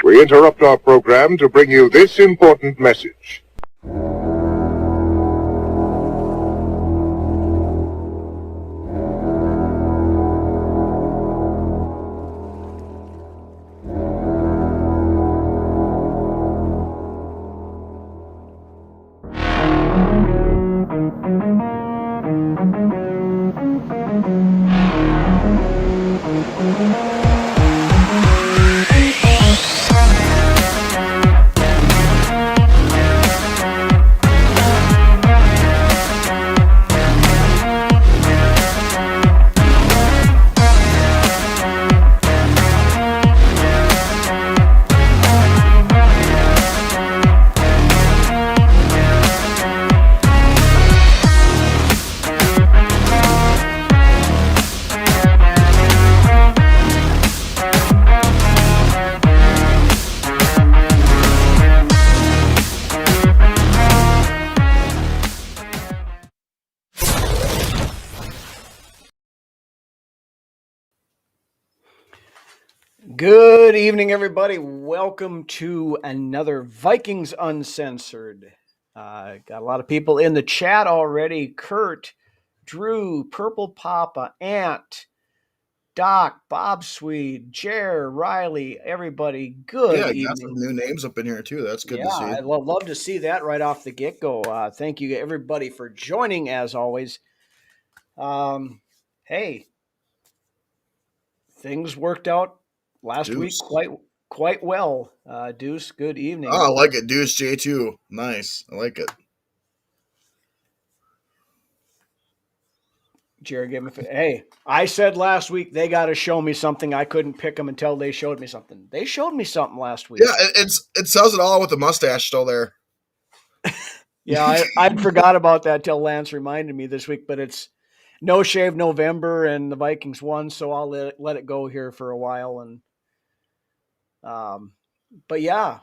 We interrupt our program to bring you this important message. Good evening, everybody. Welcome to another Vikings Uncensored. Got a lot of people in the chat already. Kurt, Drew, Purple Papa, Ant, Doc, Bob Swede, Jer, Riley, everybody. Good got evening. some new names up in here too. That's good to see. I'd love to see that right off the get-go. Thank you, everybody, for joining, as always. Hey, things worked out last week quite well. Deuce, good evening. Oh, I like it. Deuce J2. Nice. I like it. Jared gave me. Hey, I said last week they got to show me something. I couldn't pick them until they showed me something. They showed me something last week. Yeah, it says it all with the mustache still there. Yeah, I forgot about that till Lance reminded me this week. But it's no shave November, and the Vikings won, so I'll let it go here for a while. And but yeah,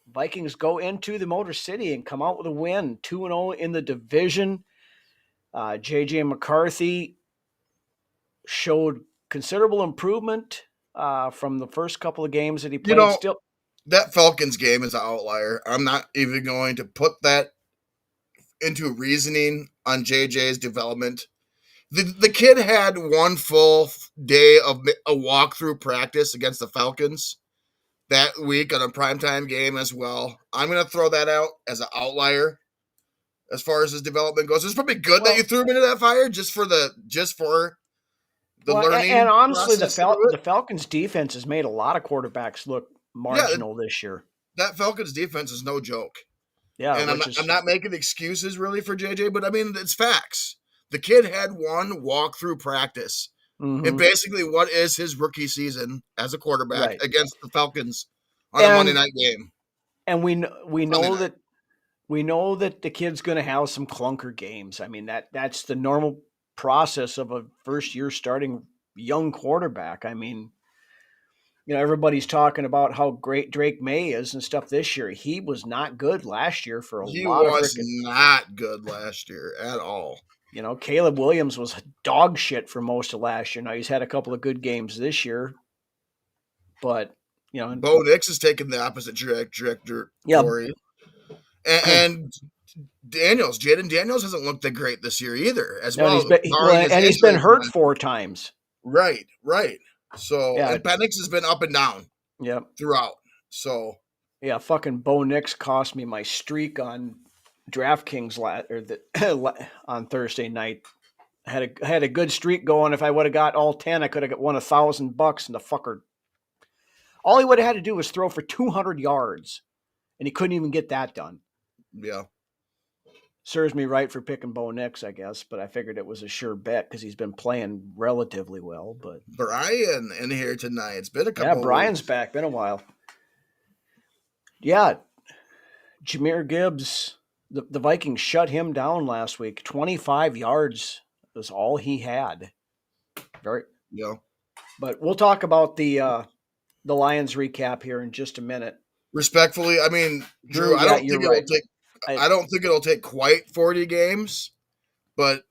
Vikings go into the Motor City and come out with a win, 2-0 in the division. JJ McCarthy showed considerable improvement from the first couple of games that he played. That Falcons game is an outlier. I'm not even going to put that into reasoning on JJ's development. The kid had one full day of a walkthrough practice against the Falcons that week on a primetime game as well. I'm going to throw that out as an outlier as far as his development goes. It's probably good that you threw him into that fire just for the learning. And honestly, the Falcons defense has made a lot of quarterbacks look marginal this year. That Falcons defense is no joke. Yeah, and I'm not making excuses really for JJ, but I mean it's facts. The kid had one walkthrough practice. And basically what is his rookie season as a quarterback against the Falcons on a Monday night game. And we know that the kid's going to have some clunker games. I mean, that's the normal process of a first-year starting young quarterback. I mean, everybody's talking about how great Drake May is and stuff this year. He was not good last year for a lot of He was not good last year at all. Caleb Williams was dog shit for most of last year. Now he's had a couple of good games this year, but Bo Nix is taking the opposite trajectory. Yeah, and Jaden Daniels hasn't looked that great this year either, as well. He's been hurt 4 times. Right. So and Penix has been up and down. Yep. Throughout. So fucking Bo Nix cost me my streak on DraftKings on Thursday night. I had a good streak going. If I would have got all 10, I could have won $1,000. And the fucker, all he would have had to do was throw for 200 yards, and he couldn't even get that done. Yeah, serves me right for picking Bo Nix, I guess. But I figured it was a sure bet because he's been playing relatively well. But Brian in here tonight. It's been a couple. Yeah, Brian's back. Been a while. Yeah, Jahmyr Gibbs. The Vikings shut him down last week. 25 yards was all he had. Yeah. But we'll talk about the Lions recap here in just a minute. Respectfully, I mean, Drew, I don't think it'll take quite 40 games, but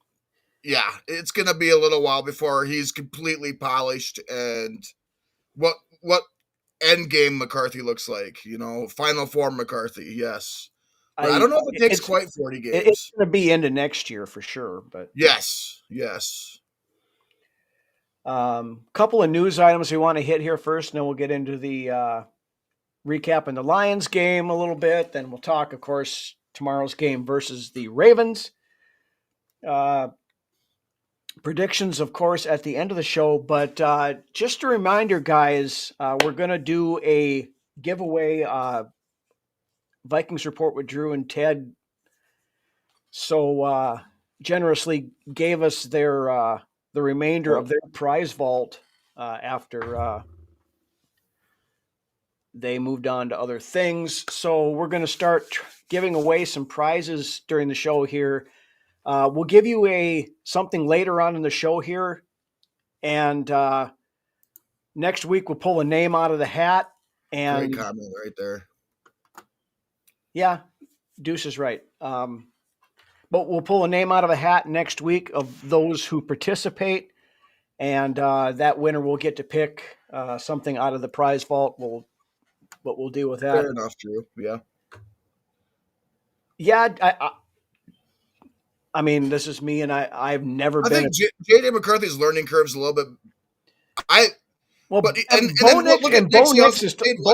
yeah, it's going to be a little while before he's completely polished and what end game McCarthy looks like. Final form McCarthy. Yes, but I don't know if it takes quite 40 It's games. going to be into next year for sure. But yes. Couple of news items we want to hit here first, and then we'll get into the recap in the Lions game a little bit. Then we'll talk, of course, tomorrow's game versus the Ravens. Predictions, of course, at the end of the show. But just a reminder, guys, we're going to do a giveaway Vikings report with Drew and Ted. So generously gave us the remainder of their prize vault after they moved on to other things. So we're going to start giving away some prizes during the show here. We'll give you something later on in the show here, and next week we'll pull a name out of the hat. And great comment right there. Yeah, Deuce is right. But we'll pull a name out of a hat next week of those who participate, and that winner will get to pick something out of the prize vault. We'll deal with that. Fair enough, Drew. Yeah. Yeah, I mean, this is me, and I've never been. I think J.J. McCarthy's learning curve is a little bit. Bo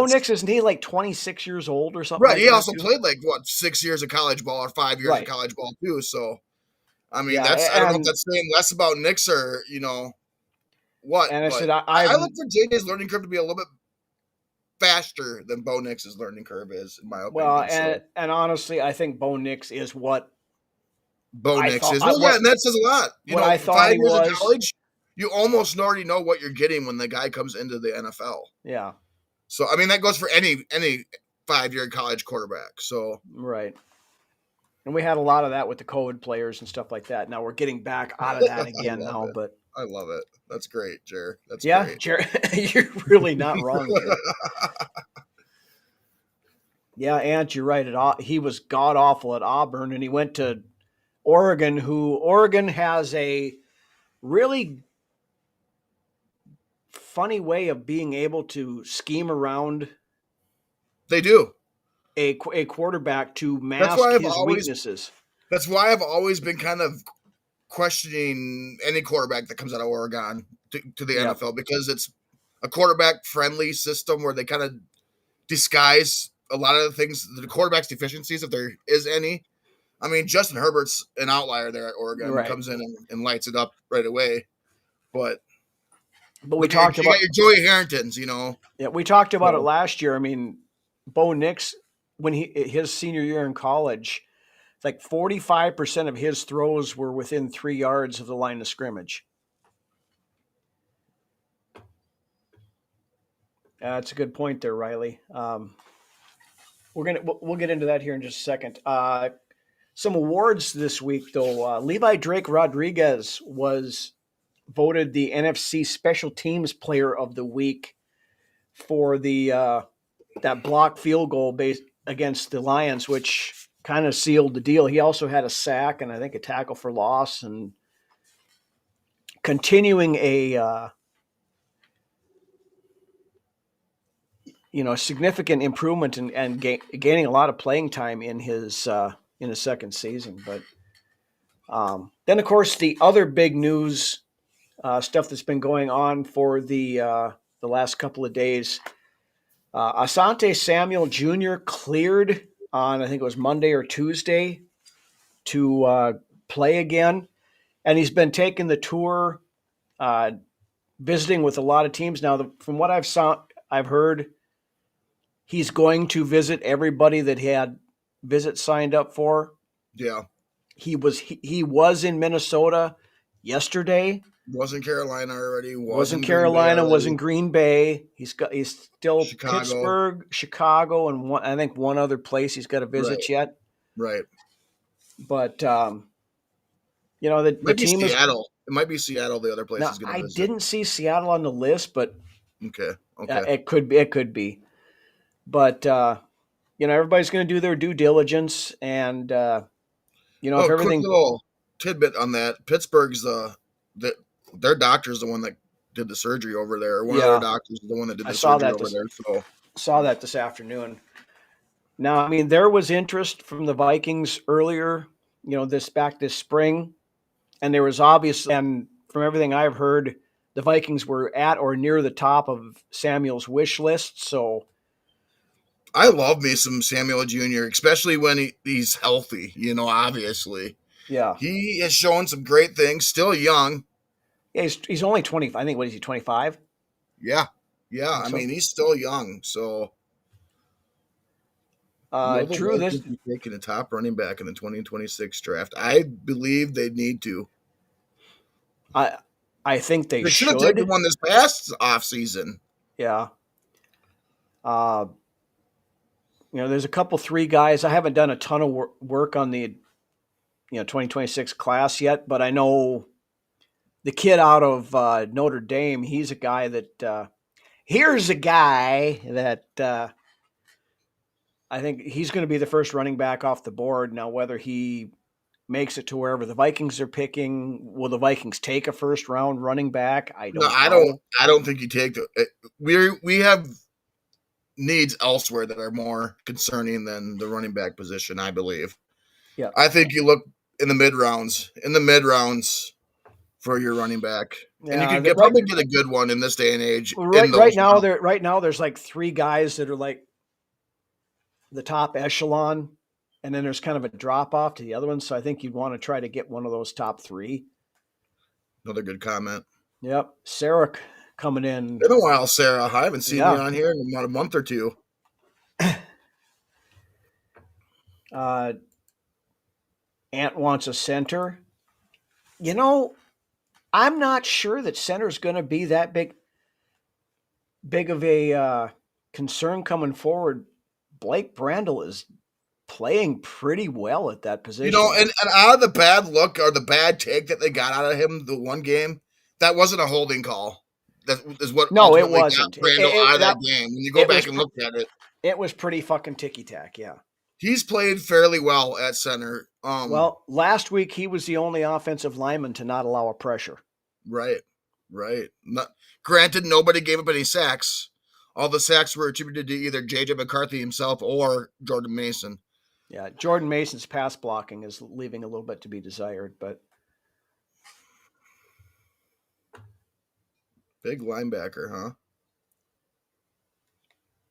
Nix isn't he like 26 years old or something? Right. He also played 6 years of college ball or 5 years of college ball too. So, I mean, I don't know if that's saying less about Nix or what. And I look for JJ's learning curve to be a little bit faster than Bo Nix's learning curve is, in my opinion. Well, and honestly, I think Bo Nix is what Bo Nix is. Well, and that says a lot. What I thought 5 he years was. of college, you almost already know what you're getting when the guy comes into the NFL. Yeah. So, I mean, that goes for any 5-year college quarterback. So right. And we had a lot of that with the COVID players and stuff like that. Now we're getting back out of that again now, but I love it. That's great, Jer. That's great. Jer, you're really not wrong, Jer. Yeah, Ant, you're right. He was god awful at Auburn, and he went to Oregon. Oregon has a really funny way of being able to scheme around. They do. A quarterback to mask his weaknesses. That's why I've always been kind of questioning any quarterback that comes out of Oregon to the NFL, because it's a quarterback-friendly system where they kind of disguise a lot of the things, the quarterback's deficiencies, if there is any. I mean, Justin Herbert's an outlier there at Oregon. Right. Comes in and lights it up right away. But we talked about your Joey Harringtons, Yeah, we talked about it last year. I mean, Bo Nix, when his senior year in college, like 45% of his throws were within 3 yards of the line of scrimmage. That's a good point there, Riley. We'll get into that here in just a second. Some awards this week, though. Levi Drake Rodriguez was voted the NFC Special Teams Player of the Week for that blocked field goal against the Lions, which kind of sealed the deal. He also had a sack and I think a tackle for loss, and continuing a significant improvement and gaining a lot of playing time in his second season. But then, of course, the other big news stuff that's been going on for the last couple of days. Asante Samuel Jr. cleared on, I think it was Monday or Tuesday, to play again. And he's been taking the tour, visiting with a lot of teams. Now, from what I've heard, he's going to visit everybody that he had visits signed up for. Yeah. He was in Minnesota yesterday. Was in Carolina already. Was in Carolina. Was in Green Bay. He's still Chicago. Pittsburgh, Chicago, and I think one other place he's got to visit yet. Right. But the team is Seattle. It might be Seattle. The other place is going to visit. I didn't see Seattle on the list, but okay. It could be. But everybody's going to do their due diligence, and if everything. Quick little tidbit on that: Pittsburgh's their doctor's the one that did the surgery over there. One of Yeah. their doctors is the one that did I the saw surgery that over there. So saw that this afternoon. Now, I mean, there was interest from the Vikings earlier, this spring, and there was obviously, and from everything I've heard, the Vikings were at or near the top of Samuel's wish list. So I love me some Samuel Jr., especially when he's healthy. Obviously yeah, he has shown some great things. Still young. yeah, he's only 20. I think what is he 25? Yeah, I I so. mean he's still young. So will the Drew, this Vikings be taking a top running back in the 2026 draft? I believe they need to. I I think they They should have taken should. one this past offseason. Yeah. Uh, there's a couple three guys. I haven't done a ton of work on the 2026 class yet, but I know the kid out of Notre Dame. He's a guy that here's a guy that I think he's going to be the first running back off the board. Now, whether he makes it to wherever the Vikings are picking, will the Vikings take a first round running back? I No, don't know. I don't think you take the. We have needs elsewhere that are more concerning than the running back position. I believe. Yeah. I think you look in the mid rounds. For your running back, and you Yeah. can probably get a good one in this day and age. Right now, there's like three guys that are like the top echelon, and then there's kind of a drop off to the other ones. So I think you'd want to try to get one of those top three. Another good comment. Yep, Sarek coming in. Been a while, Sarah. I haven't seen Yeah. you on here in about a month or two. Ant wants a center. I'm not sure that center is going to be that big of a concern coming forward. Blake Brandel is playing pretty well at that position. And out of the bad look or the bad take that they got out of him the one game, that wasn't a holding call. That is what no, it ultimately wasn't. got Brandel out of that game. When you go back and look at it, it was pretty fucking ticky-tack, yeah. He's played fairly well at center. Well, last week he was the only offensive lineman to not allow a pressure. Right. Granted, nobody gave up any sacks. All the sacks were attributed to either J.J. McCarthy himself or Jordan Mason. Yeah, Jordan Mason's pass blocking is leaving a little bit to be desired, but big linebacker, huh?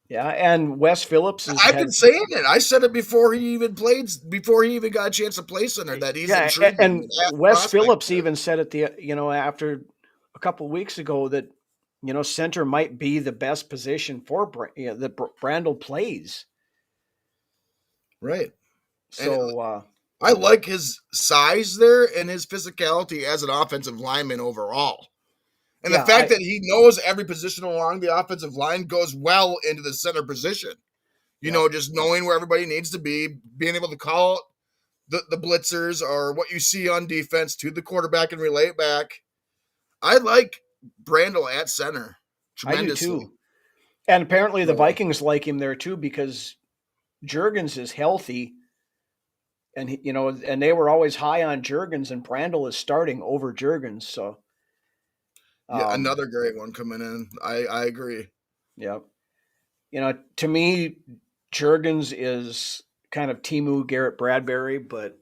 Yeah, and Wes Phillips is. I've been saying it. I said it before he even got a chance to play center. That he's intriguing. And Wes Phillips even said at the after a couple of weeks ago that center might be the best position for that Brandel plays. Right. So I like his size there and his physicality as an offensive lineman overall. And the fact that he knows every position along the offensive line goes well into the center position. Just knowing where everybody needs to be, being able to call the blitzers or what you see on defense to the quarterback and relay it back. I like Brandel at center tremendously. I do too. And apparently the Vikings like him there too because Juergens is healthy. And and they were always high on Juergens, and Brandel is starting over Juergens. So yeah, another great one coming in. I agree. Yeah. To me, Juergens is kind of Timu Garrett Bradbury, but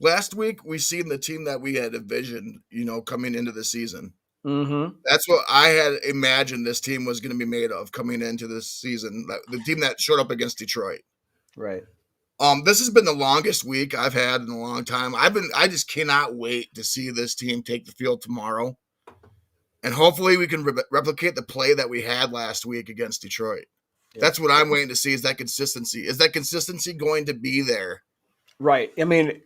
last week we seen the team that we had envisioned, coming into the season. Mm-hmm. That's what I had imagined this team was going to be made of coming into this season. The team that showed up against Detroit. Right. This has been the longest week I've had in a long time. I just cannot wait to see this team take the field tomorrow. And hopefully we can replicate the play that we had last week against Detroit. Yeah. That's what I'm waiting to see is that consistency. Is that consistency going to be there? Right. I mean,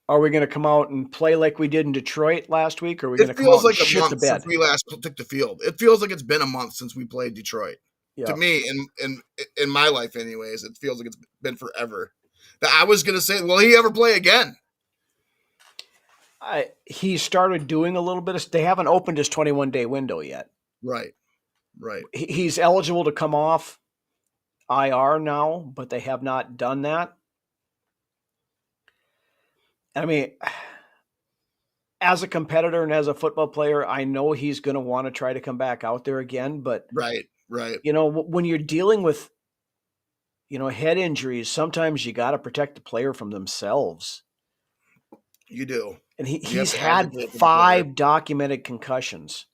are we going to come out and play like we did in Detroit last week? Or are we going to come out and shit the bed? Since we last took the field. It feels like it's been a month since we played Detroit. Yeah. To me, in my life anyways, it feels like it's been forever. I was going to say, will he ever play again? He started doing a little bit of. They haven't opened his 21-day window yet. Right. He's eligible to come off IR now, but they have not done that. I mean, as a competitor and as a football player, I know he's going to want to try to come back out there again. But, Right. when you're dealing with, head injuries, sometimes you got to protect the player from themselves. You do. And You have he's to had advocate for the player. 5 documented concussions.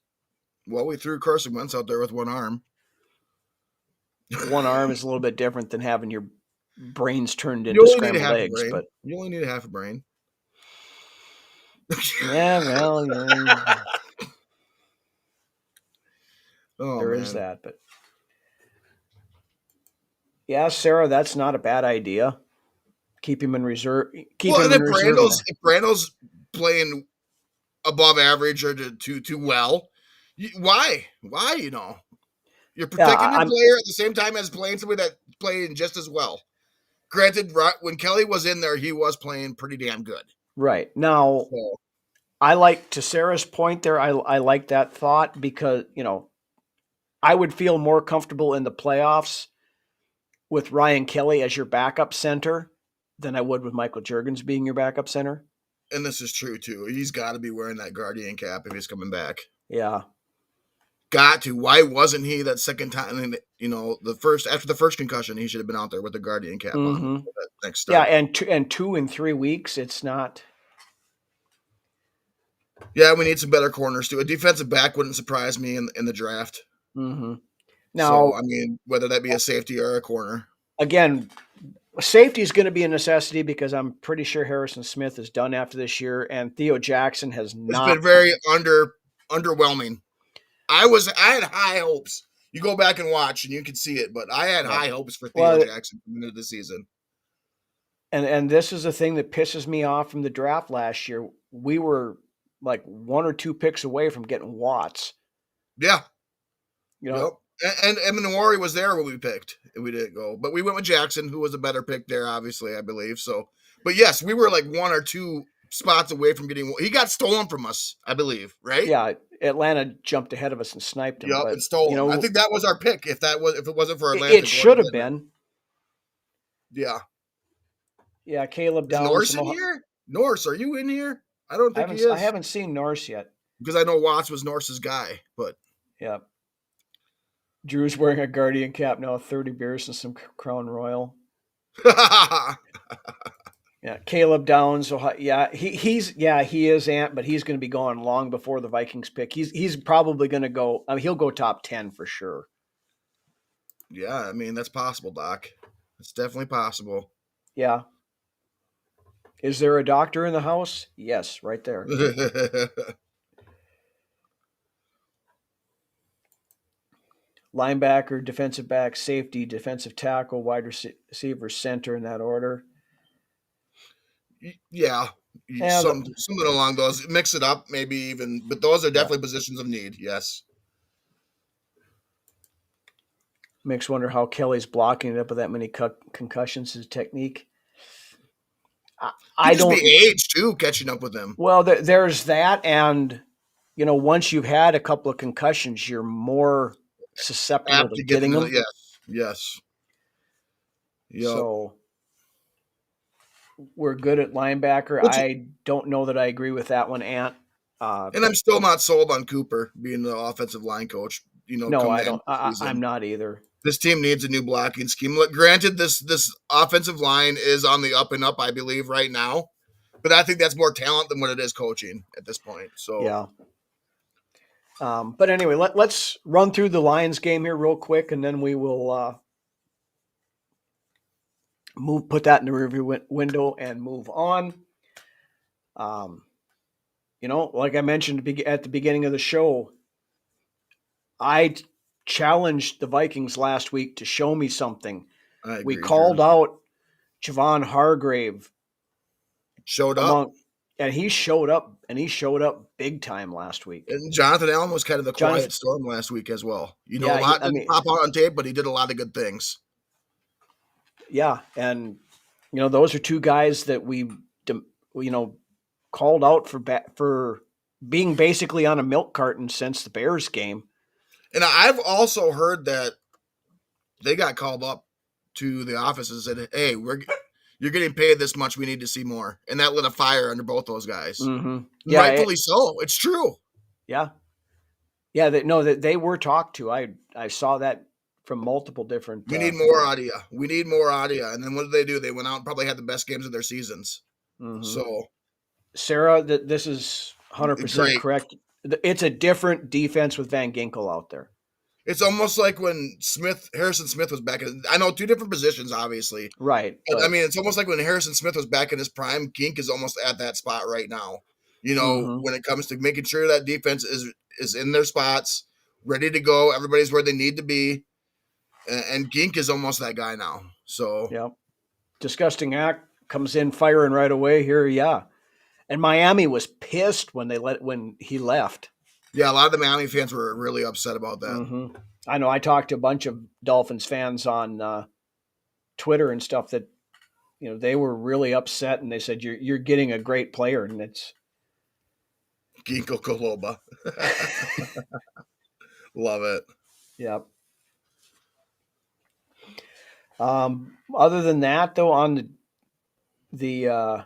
Well, we threw Carson Wentz out there with one arm. One arm is a little bit different than having your brains turned You into only need scrambled half a eggs. brain. But You only need half a brain. yeah, well, Oh, there man. is that. But yeah, Sarah, that's not a bad idea. Keep him in reserve. Well, and if Brando's playing above average or too well, why? You're protecting your player at the same time as playing somebody that playing just as well. Granted, when Kelly was in there, he was playing pretty damn good. Right. Now, I like, to Sarah's point there, I like that thought because, I would feel more comfortable in the playoffs with Ryan Kelly as your backup center than I would with Michael Juergens being your backup center. And this is true, too. He's got to be wearing that Guardian cap if he's coming back. Yeah. Got to. Why wasn't he that second time? After the first concussion, he should have been out there with the Guardian cap on. That next start. Yeah, and 2 in 3 weeks, it's not. Yeah, we need some better corners too. A defensive back wouldn't surprise me in the draft. Mm-hmm. Now, whether that be a safety or a corner. Again, safety is going to be a necessity because I'm pretty sure Harrison Smith is done after this year, and Theo Jackson has not. It's been very underwhelming. I had high hopes. You go back and watch, and you can see it. But I had high hopes for Theo Jackson coming into the season. And this is the thing that pisses me off from the draft last year. We were like 1 or 2 picks away from getting Watts. Yeah. And Eminowari was there when we picked, and we didn't go. But we went with Jackson, who was a better pick there, obviously, I believe. So, but yes, we were like 1 or 2 spots away from getting. He got stolen from us, I believe, right? Yeah, Atlanta jumped ahead of us and sniped him. And stole him. I think that was our pick. If it wasn't for Atlanta, it should have been. Yeah. Yeah, Caleb Downs. Norse in here? Norse, are you in here? I don't think he is. I haven't seen Norse yet. Because I know Watts was Norse's guy, but. Yeah. Drew's wearing a Guardian cap now, 30 beers and some Crown Royal. Yeah, Caleb Downs. Yeah, he is Ant, but he's going to be gone long before the Vikings pick. He's probably going to go. He'll go top 10 for sure. Yeah, that's possible, Doc. It's definitely possible. Yeah. Is there a doctor in the house? Yes, right there. Linebacker, defensive back, safety, defensive tackle, wide receiver, center, in that order. Yeah. Something along those. Mix it up, maybe even. But those are definitely positions of need, yes. Makes wonder how Kelly's blocking it up with that many concussions, his technique. I don't. Be age, too, catching up with them. Well, there's that. And, once you've had a couple of concussions, you're more susceptible to getting them. Yes. Yep. So we're good at linebacker. I don't know that I agree with that one, Ant. And I'm still not sold on Cooper being the offensive line coach. No, I don't. I'm not either. This team needs a new blocking scheme. Granted, this offensive line is on the up and up, I believe, right now. But I think that's more talent than what it is coaching at this point. So yeah. But anyway, let's run through the Lions game here real quick, and then we will put that in the review window and move on. Like I mentioned at the beginning of the show, I challenged the Vikings last week to show me something. We called out Javon Hargrave. Showed up. And he showed up, big time last week. And Jonathan Allen was kind of the quiet storm last week as well. A lot didn't pop out on tape, but he did a lot of good things. Yeah, and those are 2 guys that we called out for being basically on a milk carton since the Bears game. And I've also heard that they got called up to the office and said, "Hey, you're getting paid this much. We need to see more. And that lit a fire under both those guys. Mm-hmm. Yeah, rightfully so. It's true. Yeah. Yeah. That they were talked to. I saw that from multiple different. We need more out of you. We need more out of you. And then what did they do? They went out and probably had the best games of their seasons. Mm-hmm. So, Sarah, this is 100% correct. It's a different defense with Van Ginkel out there. It's almost like when Harrison Smith was back in. I know 2 different positions, obviously. Right. But I mean, it's almost like when Harrison Smith was back in his prime. Gink is almost at that spot right now. When it comes to making sure that defense is in their spots, ready to go. Everybody's where they need to be. And Gink is almost that guy now. So, yeah. Disgusting Act comes in firing right away here. Yeah. And Miami was pissed when he left. Yeah, a lot of the Miami fans were really upset about that. Mm-hmm. I know. I talked to a bunch of Dolphins fans on Twitter and stuff that, they were really upset, and they said you're getting a great player, and it's Ginkgo Koloba. Love it. Yeah. Other than that, though, on the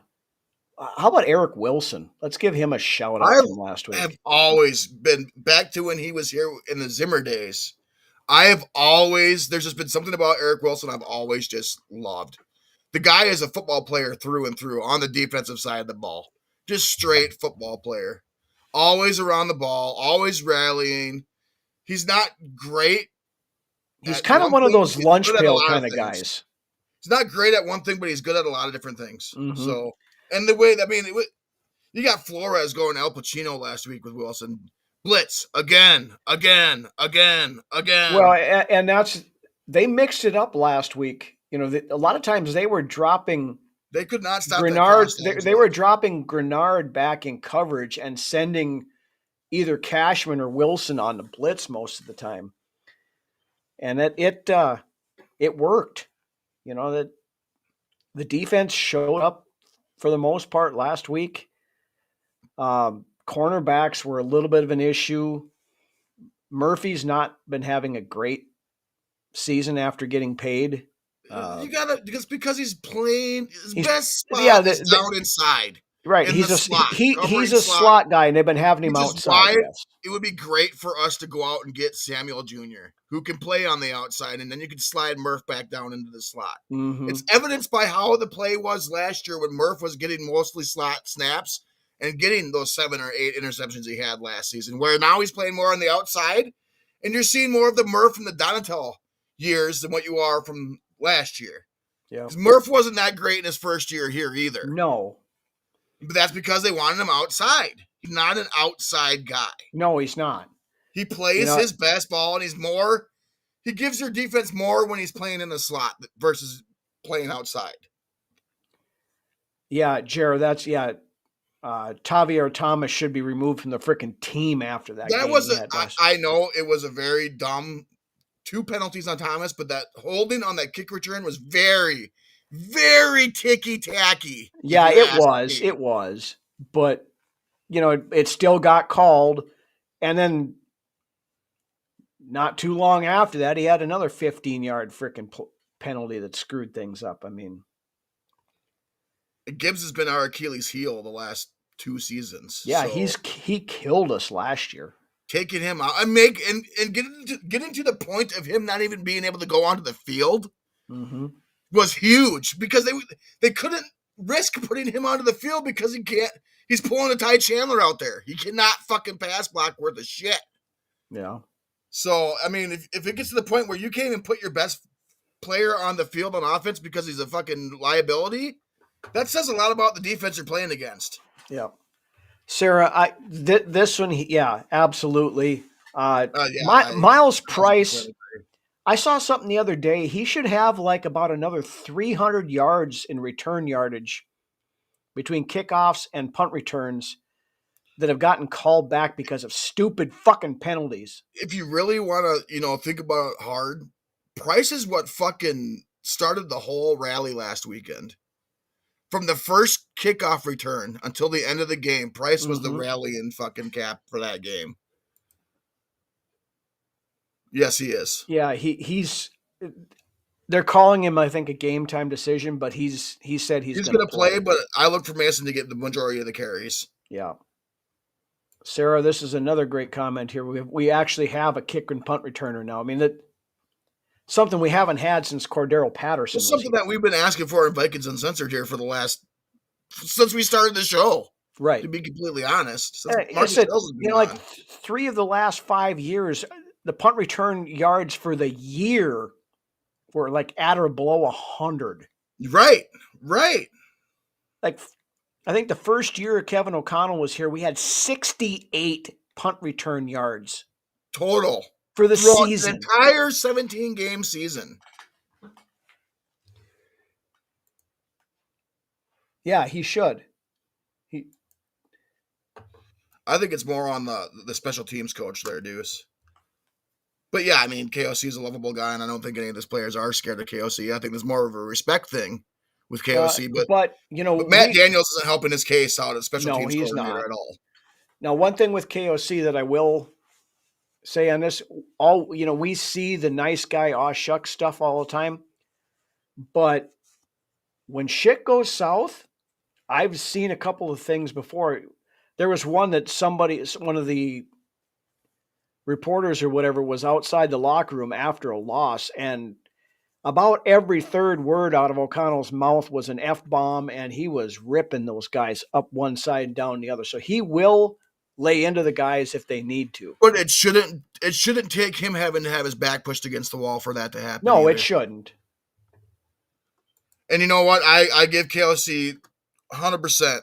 how about Eric Wilson? Let's give him a shout out from last week. I've always been back to when he was here in the Zimmer days. There's just been something about Eric Wilson I've always just loved. The guy is a football player through and through on the defensive side of the ball. Just straight football player. Always around the ball, always rallying. He's not great. He's kind of one of those lunch pail kind of guys. He's not great at one thing, but he's good at a lot of different things. Mm-hmm. So, and the way, you got Flores going Al Pacino last week with Wilson. Blitz again. Well, and they mixed it up last week. A lot of times they were dropping. They could not stop Grenard. They were dropping Grenard back in coverage and sending either Cashman or Wilson on the blitz most of the time, and it worked. That the defense showed up for the most part last week. Cornerbacks were a little bit of an issue. Murphy's not been having a great season after getting paid. Because he's playing his best spot is down inside. Right. He's a slot guy, and they've been having him outside. It would be great for us to go out and get Samuel Jr., who can play on the outside, and then you can slide Murph back down into the slot. Mm-hmm. It's evidenced by how the play was last year when Murph was getting mostly slot snaps and getting those 7 or 8 interceptions he had last season, where now he's playing more on the outside, and you're seeing more of the Murph from the Donatel years than what you are from last year. Yeah, Murph wasn't that great in his first year here either. No. But that's because they wanted him outside. He's not an outside guy. No, he's not. He plays his best ball, and he gives your defense more when he's playing in the slot versus playing outside. Yeah, Jared, Tavier Thomas should be removed from the freaking team after that. I know it was a very dumb 2 penalties on Thomas, but that holding on that kick return was very, very ticky-tacky. Yeah, it was. But, it still got called. And then not too long after that, he had another 15-yard freaking penalty that screwed things up. I mean, Gibbs has been our Achilles heel the last 2 seasons. Yeah, he killed us last year. Taking him out and getting to the point of him not even being able to go onto the field was huge because they couldn't risk putting him onto the field because he's pulling a Ty Chandler out there. He cannot fucking pass block worth of shit. Yeah. So, I mean, if it gets to the point where you can't even put your best player on the field on offense because he's a fucking liability, that says a lot about the defense you're playing against. Yeah. Sarah, this one, absolutely. Miles Price, I saw something the other day. He should have like about another 300 yards in return yardage between kickoffs and punt returns that have gotten called back because of stupid fucking penalties. If you really want to, think about it hard, Price is what fucking started the whole rally last weekend. From the first kickoff return until the end of the game, Price was the rallying fucking cap for that game. Yes, he is. Yeah, he's They're calling him, I think, a game time decision, but he said he's going to play. But I look for Mason to get the majority of the carries. Yeah. Sarah, this is another great comment here. We actually have a kick and punt returner now. I mean, that something we haven't had since Cordero Patterson. It's something that we've been asking for in Vikings Uncensored here since we started the show. Right. To be completely honest. I said, like 3 of the last 5 years, the punt return yards for the year were like at or below 100. Right. Like, I think the first year Kevin O'Connell was here, we had 68 punt return yards total for the season, the entire 17-game season. Yeah, he should. I think it's more on the special teams coach there, Deuce. But yeah, I mean, KOC is a lovable guy, and I don't think any of his players are scared of KOC. I think there's more of a respect thing with KOC, but Matt Daniels isn't helping his case out as special teams coordinator at all. Now, one thing with KOC that I will say on this, we see the nice guy, aw shucks stuff all the time, but when shit goes south, I've seen a couple of things before. There was one that one of the reporters or whatever was outside the locker room after a loss, and about every third word out of O'Connell's mouth was an F-bomb, and he was ripping those guys up one side and down the other. So he will lay into the guys if they need to. But it shouldn't take him having to have his back pushed against the wall for that to happen. No, it shouldn't. And you know what? I give KOC 100%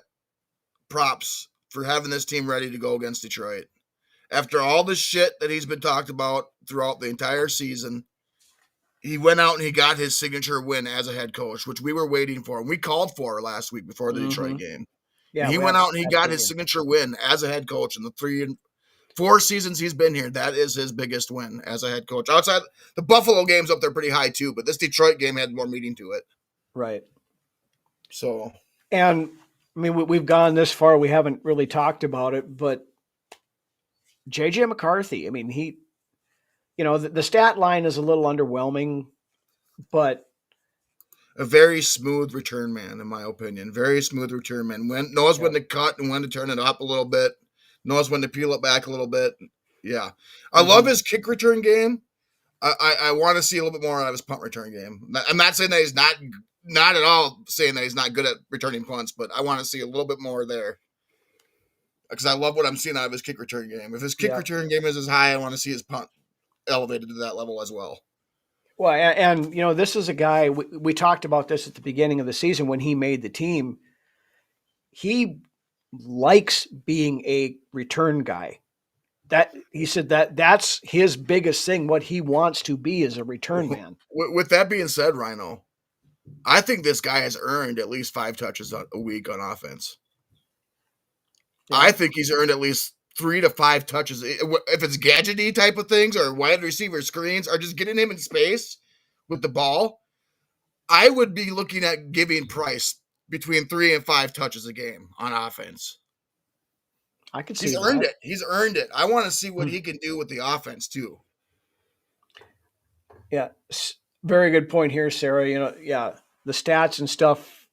props for having this team ready to go against Detroit. After all the shit that he's been talked about throughout the entire season, he went out and he got his signature win as a head coach, which we were waiting for. And we called for last week before the Detroit game. Yeah, and he went out and he got his signature win as a head coach in the 3 and 4 seasons he's been here. That is his biggest win as a head coach. Outside the Buffalo game's up there pretty high too, but this Detroit game had more meaning to it. Right. So, and I mean, we've gone this far. We haven't really talked about it, but J.J. McCarthy, I mean, the stat line is a little underwhelming, but a very smooth return man, in my opinion. Very smooth return man. Knows when to cut and when to turn it up a little bit. Knows when to peel it back a little bit. Yeah. I love his kick return game. I want to see a little bit more out of his punt return game. I'm not saying that he's not at all saying that he's not good at returning punts, but I want to see a little bit more there. Because I love what I'm seeing out of his kick return game. If his kick return game is as high, I want to see his punt elevated to that level as well. Well, and this is a guy, we talked about this at the beginning of the season when he made the team. He likes being a return guy. That he said that's his biggest thing. What he wants to be is a return man. With that being said, Rhino, I think this guy has earned at least 5 touches a week on offense. Yeah. I think he's earned at least 3 to 5 touches. If it's gadgety type of things or wide receiver screens or just getting him in space with the ball, I would be looking at giving Price between 3 and 5 touches a game on offense. I could see he's earned it. He's earned it. I want to see what he can do with the offense too. Yeah, very good point here, Sarah. The stats and stuff.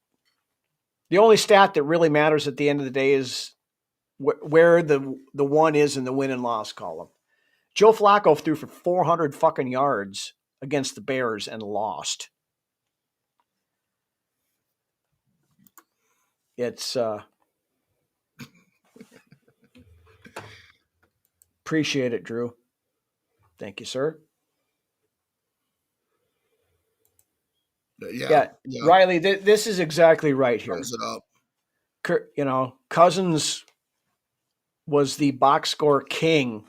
The only stat that really matters at the end of the day is where the one is in the win and loss column. Joe Flacco threw for 400 fucking yards against the Bears and lost. It's appreciate it, Drew. Thank you, sir. Yeah. Riley, this is exactly right here. Sums it up. Cousins was the box score king.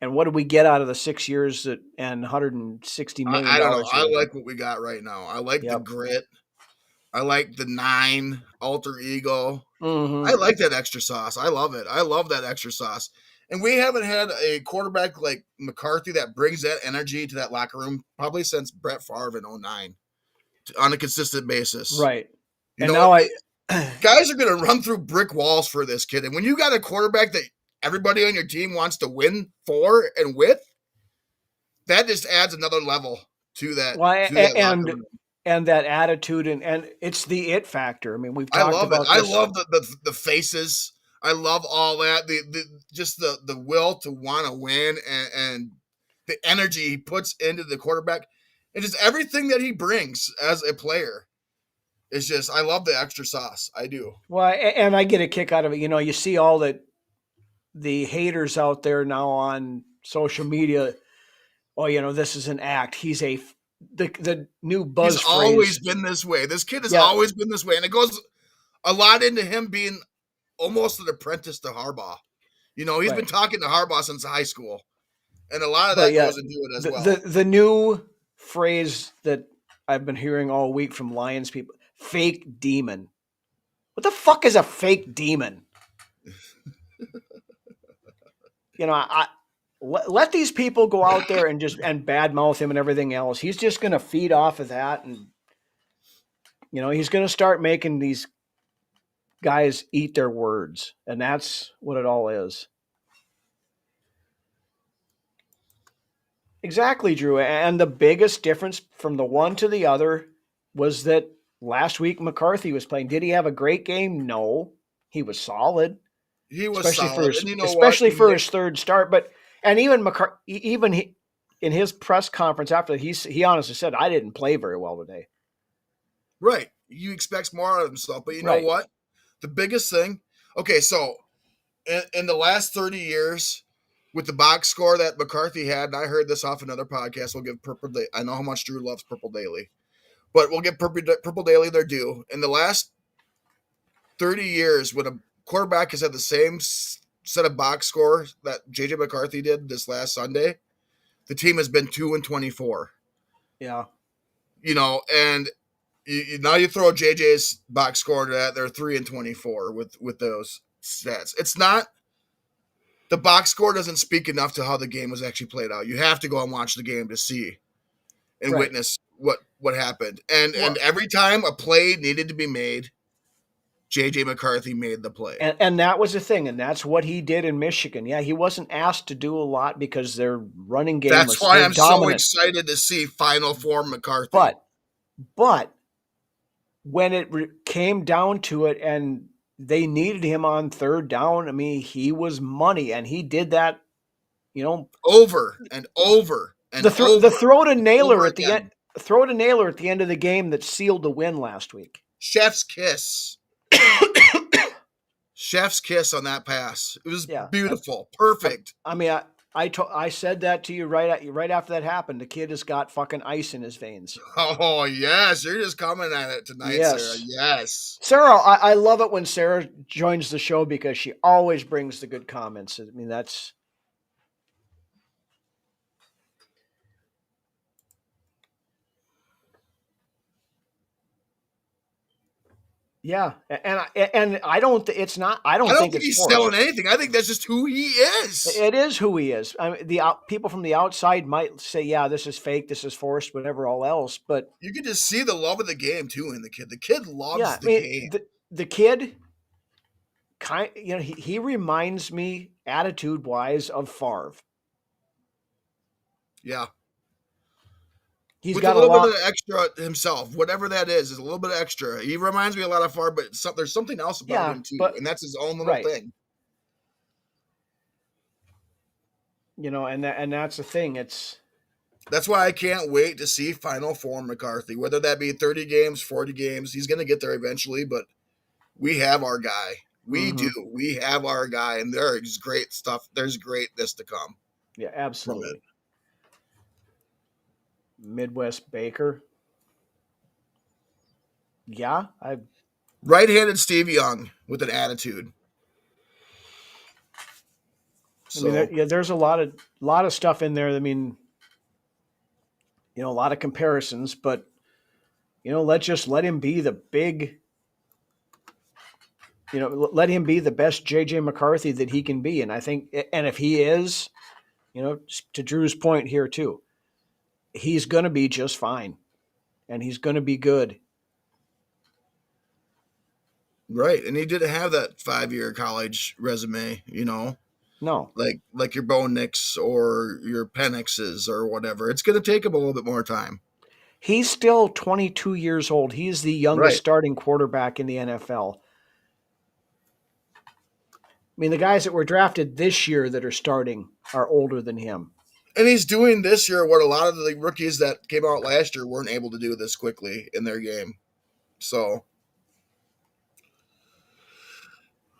And what did we get out of the 6 years and $160 million? I don't know. I like what we got right now. I like the grit. I like the 9 alter ego. Mm-hmm. I like that extra sauce. I love it. I love that extra sauce. And we haven't had a quarterback like McCarthy that brings that energy to that locker room probably since Brett Favre in 2009 on a consistent basis. Right. And now guys are going to run through brick walls for this kid. And when you got a quarterback that everybody on your team wants to win for and with, that just adds another level to that Well, to that locker room. and that attitude and it's the it factor. I mean, we've I talked love it. about I this. love the faces. I love all that. The just the will to want to win and the energy he puts into the quarterback and just everything that he brings as a player. It's just I love the extra sauce. I do. Well, and I get a kick out of it. You know, you see all the haters out there now on social media. Oh, you know, this is an act. He's the new He's buzz always phrase. been this way. This kid has Yeah, always been this way, and it goes a lot into him being almost an apprentice to Harbaugh. You know, he's been right. talking to Harbaugh since high school, and a lot of But that yeah, goes into it as well. the new phrase that I've been hearing all week from Lions people: fake demon. What the fuck is a fake demon? You know, let these people go out there and just and badmouth him and everything else. He's just going to feed off of that, and you know, he's going to start making these guys eat their words, and that's what it all is. Exactly, Drew. And the biggest difference from the one to the other was that last week McCarthy was playing. Did he have a great game? No, he was solid, He was especially for solid, his and you know what? third start. But and even McCarthy, in his press conference after he honestly said, "I didn't play very well today." Right, you expect more out of himself, but you know Right. what? The biggest thing. Okay, so in the last 30 years, with the box score that McCarthy had, and I heard this off another podcast. We'll give Purple Daily. I know how much Drew loves Purple Daily, but we'll give Purple Daily their due. In the last 30 years, when a quarterback has had the same set of box scores that JJ McCarthy did this last Sunday, the team has been 2-24. Yeah. You know, and now you throw JJ's box score to that, they're 3-24 with those stats. It's not the box score doesn't speak enough to how the game was actually played out. You have to go and watch the game to see and Right. witness what happened. And Well, every time a play needed to be made, JJ McCarthy made the play. and that was the thing, and that's what he did in Michigan. Yeah, he wasn't asked to do a lot because their running game That's was why so I'm so dominant. excited to see Final Four McCarthy. But when it came down to it, and they needed him on third down, I mean, he was money, and he did that. You know, Over and over and over the throw to and Naylor over at the end, again. throw to Naylor at the end of the game that sealed the win last week. Chef's kiss. Chef's kiss on that pass. It was Yeah, beautiful. Perfect. I mean, I said that to you right after that happened. The kid has got fucking ice in his veins. Oh, yes. You're just coming at it tonight, Sarah. Yes. Yes. Sarah, I love it when Sarah joins the show because she always brings the good comments. I mean, that's yeah, and I don't. It's not. I I don't don't think think it's he's forced. selling anything. I think that's just who he is. It is who he is. I mean, people from the outside might say, "Yeah, this is fake. This is forced. Whatever, all else." But You can just see the love of the game, too, in the kid. The kid yeah, loves I the mean, game. the kid he reminds me attitude wise of Favre. Yeah. He's With a got a little bit lot. of extra himself, whatever that is a little bit extra. He reminds me a lot of Favre, but there's something else about Yeah, him, too. but And that's his own little right. thing. You know, and that's the thing. That's why I can't wait to see Final Four McCarthy, whether that be 30 games, 40 games. He's going to get there eventually, but we have our guy. We do. We have our guy, and there's great stuff. There's greatness to come. Yeah, absolutely. Midwest Baker. Yeah, Right-handed Steve Young with an attitude. I mean, there's a lot of stuff in there. I mean, you know, a lot of comparisons, but you know, let him be the big. You know, let him be the best JJ McCarthy that he can be, and I think, and if he is, you know, to Drew's point here too, he's going to be just fine, and he's going to be good. Right, and he didn't have that 5-year college resume, you know, No, like your Bo Nix or your Penixes or whatever. It's going to take him a little bit more time. He's still 22 years old. He's the youngest Right. starting quarterback in the NFL. I mean, the guys that were drafted this year that are starting are older than him. And he's doing this year what a lot of the rookies that came out last year weren't able to do this quickly in their game. So,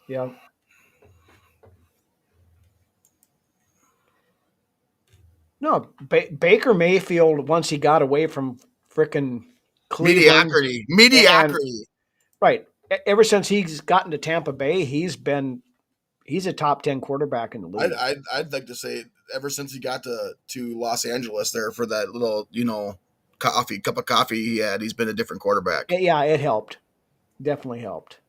Yeah. No, Baker Mayfield, once he got away from frickin' Cleveland, and mediocrity. right, ever since he's gotten to Tampa Bay, he's a top 10 quarterback in the league. I'd like to say ever since he got to Los Angeles there for that little cup of coffee he had, he's been a different quarterback. Yeah, it helped. Definitely helped.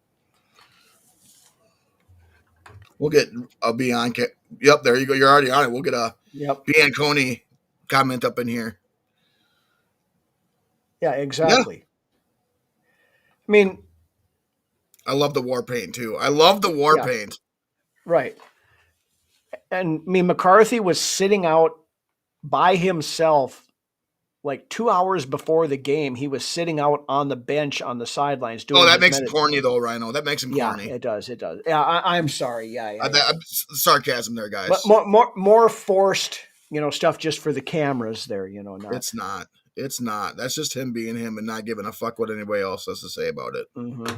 We'll get a Bianca. Yep, there you go. You're already on it. We'll get a Bianconi comment up in here. Yeah, exactly. Yeah. I mean, I love the war paint too. I love the war paint. Right. And I mean, McCarthy was sitting out by himself like 2 hours before the game. He was sitting out on the bench on the sidelines doing. Oh, that makes him corny though, Rhino. That makes him corny. Yeah, it does. It does. Yeah, I'm sorry. Yeah. Sarcasm there, guys. But more forced, stuff just for the cameras there. Not. It's not. It's not. That's just him being him and not giving a fuck what anybody else has to say about it. Mm-hmm.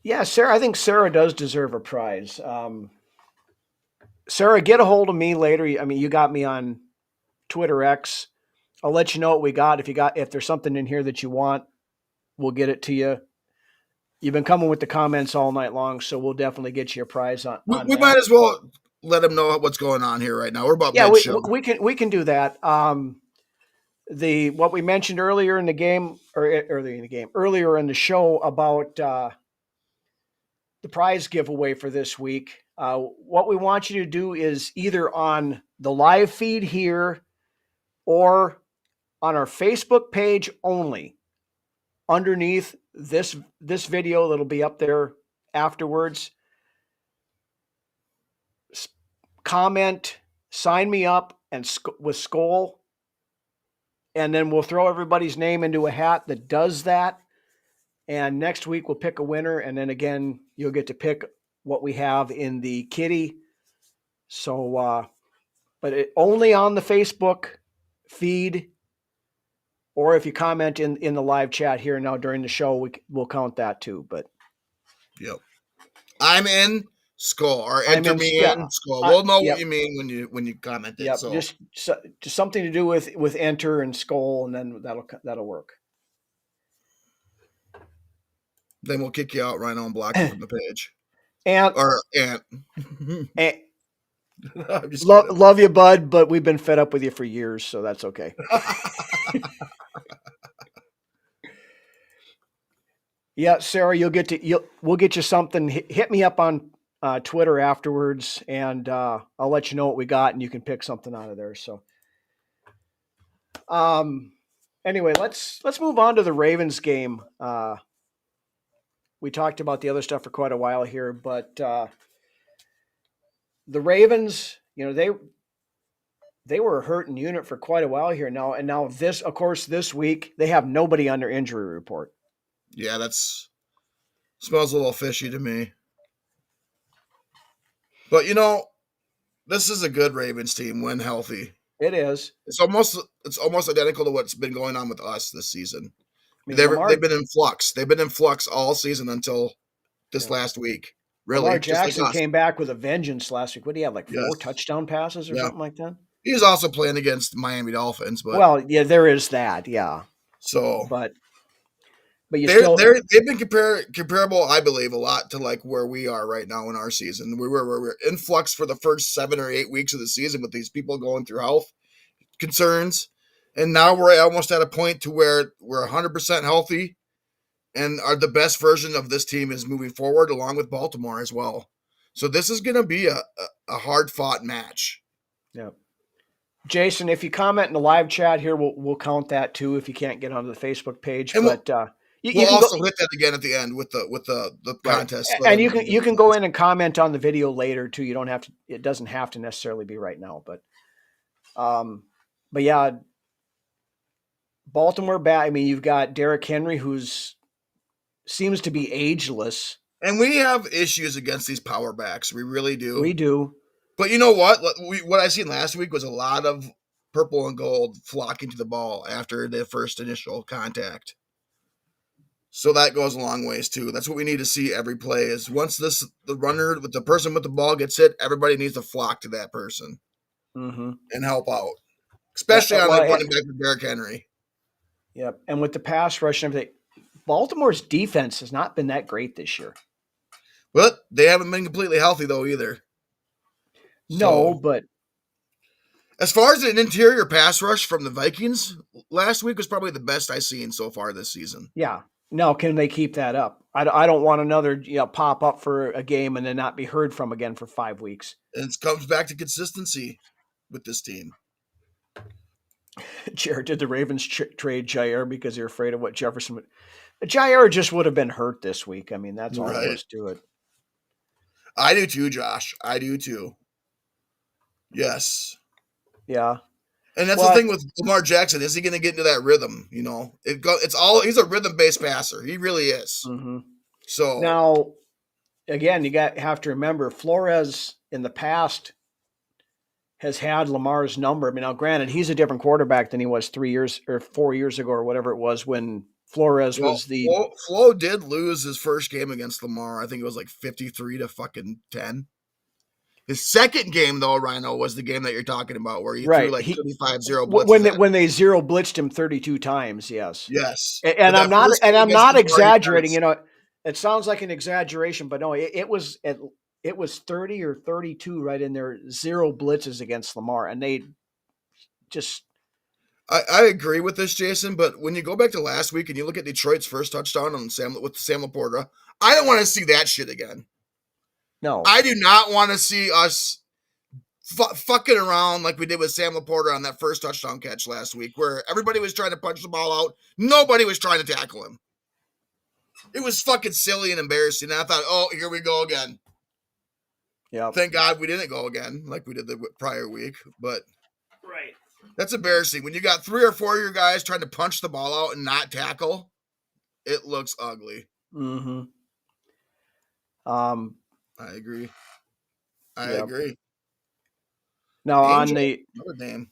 Yeah, Sarah. I think Sarah does deserve a prize. Sarah, get a hold of me later. I mean, you got me on Twitter X. I'll let you know what we got. If there's something in here that you want, we'll get it to you. You've been coming with the comments all night long, so we'll definitely get you a prize on we might as well let them know what's going on here right now. We're about mid-show. we can do that. What we mentioned earlier in the game, earlier in the show about the prize giveaway for this week. What we want you to do is either on the live feed here or on our Facebook page only, underneath this video that'll be up there afterwards, comment, sign me up and with Skoll, and then we'll throw everybody's name into a hat that does that. And next week we'll pick a winner, and then again you'll get to pick what we have in the kitty. So, but only on the Facebook feed, or if you comment in the live chat here now during the show, we'll count that too. But yep, I'm in Skoll, or enter me in Skoll. We'll know what you mean when you comment it. Yep, so just something to do with enter and Skoll, and then that'll work. Then we'll kick you out, Rhino, and block you from the page. Ant. Love you, bud, but we've been fed up with you for years, so that's okay. Yeah, Sarah, we'll get you something. Hit me up on Twitter afterwards, and I'll let you know what we got, and you can pick something out of there. So, anyway, let's move on to the Ravens game. We talked about the other stuff for quite a while here, but the Ravens, they were a hurting unit for quite a while here now. And now this week, they have nobody on their injury report. Yeah, smells a little fishy to me. But, this is a good Ravens team when healthy. It is. It's almost identical to what's been going on with us this season. They've been in flux. They've been in flux all season until this last week. Really, Lamar Jackson came back with a vengeance last week. What do you have, like 4 touchdown passes or something like that? He's also playing against Miami Dolphins, but there is that, yeah. So, but they've been comparable, I believe, a lot to like where we are right now in our season. We're in flux for the first 7 or 8 weeks of the season with these people going through health concerns. And now we're almost at a point to where we're 100% healthy, and the best version of this team is moving forward along with Baltimore as well. So this is going to be a hard-fought match. Yeah. Jason, if you comment in the live chat here, we'll count that too if you can't get onto the Facebook page. And but we'll also hit that again at the end with the contest. And you can go in and comment on the video later too. You don't have to. It doesn't have to necessarily be right now, but yeah. Baltimore back. I mean, you've got Derrick Henry, who's seems to be ageless. And we have issues against these power backs. We really do. We do. But you know what? What I seen last week was a lot of purple and gold flocking to the ball after the first initial contact. So that goes a long ways too. That's what we need to see every play is once the runner with the person with the ball gets hit, everybody needs to flock to that person and help out, especially on like running back with Derrick Henry. Yep, and with the pass rush and everything, Baltimore's defense has not been that great this year. Well, they haven't been completely healthy though either. No, but as far as an interior pass rush from the Vikings, last week was probably the best I've seen so far this season. Yeah. Now, can they keep that up? I don't want another pop up for a game and then not be heard from again for 5 weeks. And it comes back to consistency with this team. Jared, did the Ravens trade Jair because they're afraid of what Jefferson would? Jair just would have been hurt this week. I mean, that's all there is to it. I do too, Josh. I do too. Yes. Yeah. And that's the thing with Lamar Jackson. Is he going to get into that rhythm? You know, he's a rhythm-based passer. He really is. Mm-hmm. So now, again, you have to remember Flores in the past has had Lamar's number. I mean, now granted, he's a different quarterback than he was 3 years or 4 years ago or whatever it was when Flores was the. Flo did lose his first game against Lamar. I think it was like 53-10. His second game, though, Rhino, was the game that you're talking about where he threw like 35-0 blitzes. When they zero blitzed him 32 times, yes. Yes. And I'm not exaggerating, you know. It sounds like an exaggeration, but no, it was 30 or 32 right in there, 0 blitzes against Lamar, and they just I agree with this, Jason, but when you go back to last week and you look at Detroit's first touchdown on Sam Laporta, I don't want to see that shit again. No. I do not want to see us fucking around like we did with Sam Laporta on that first touchdown catch last week where everybody was trying to punch the ball out. Nobody was trying to tackle him. It was fucking silly and embarrassing. And I thought, oh, here we go again. Yeah. Thank God we didn't go again like we did the prior week. But right. That's embarrassing. When you got 3 or 4 of your guys trying to punch the ball out and not tackle, it looks ugly. Mm-hmm. I agree. I agree. Now Angel, on the another name,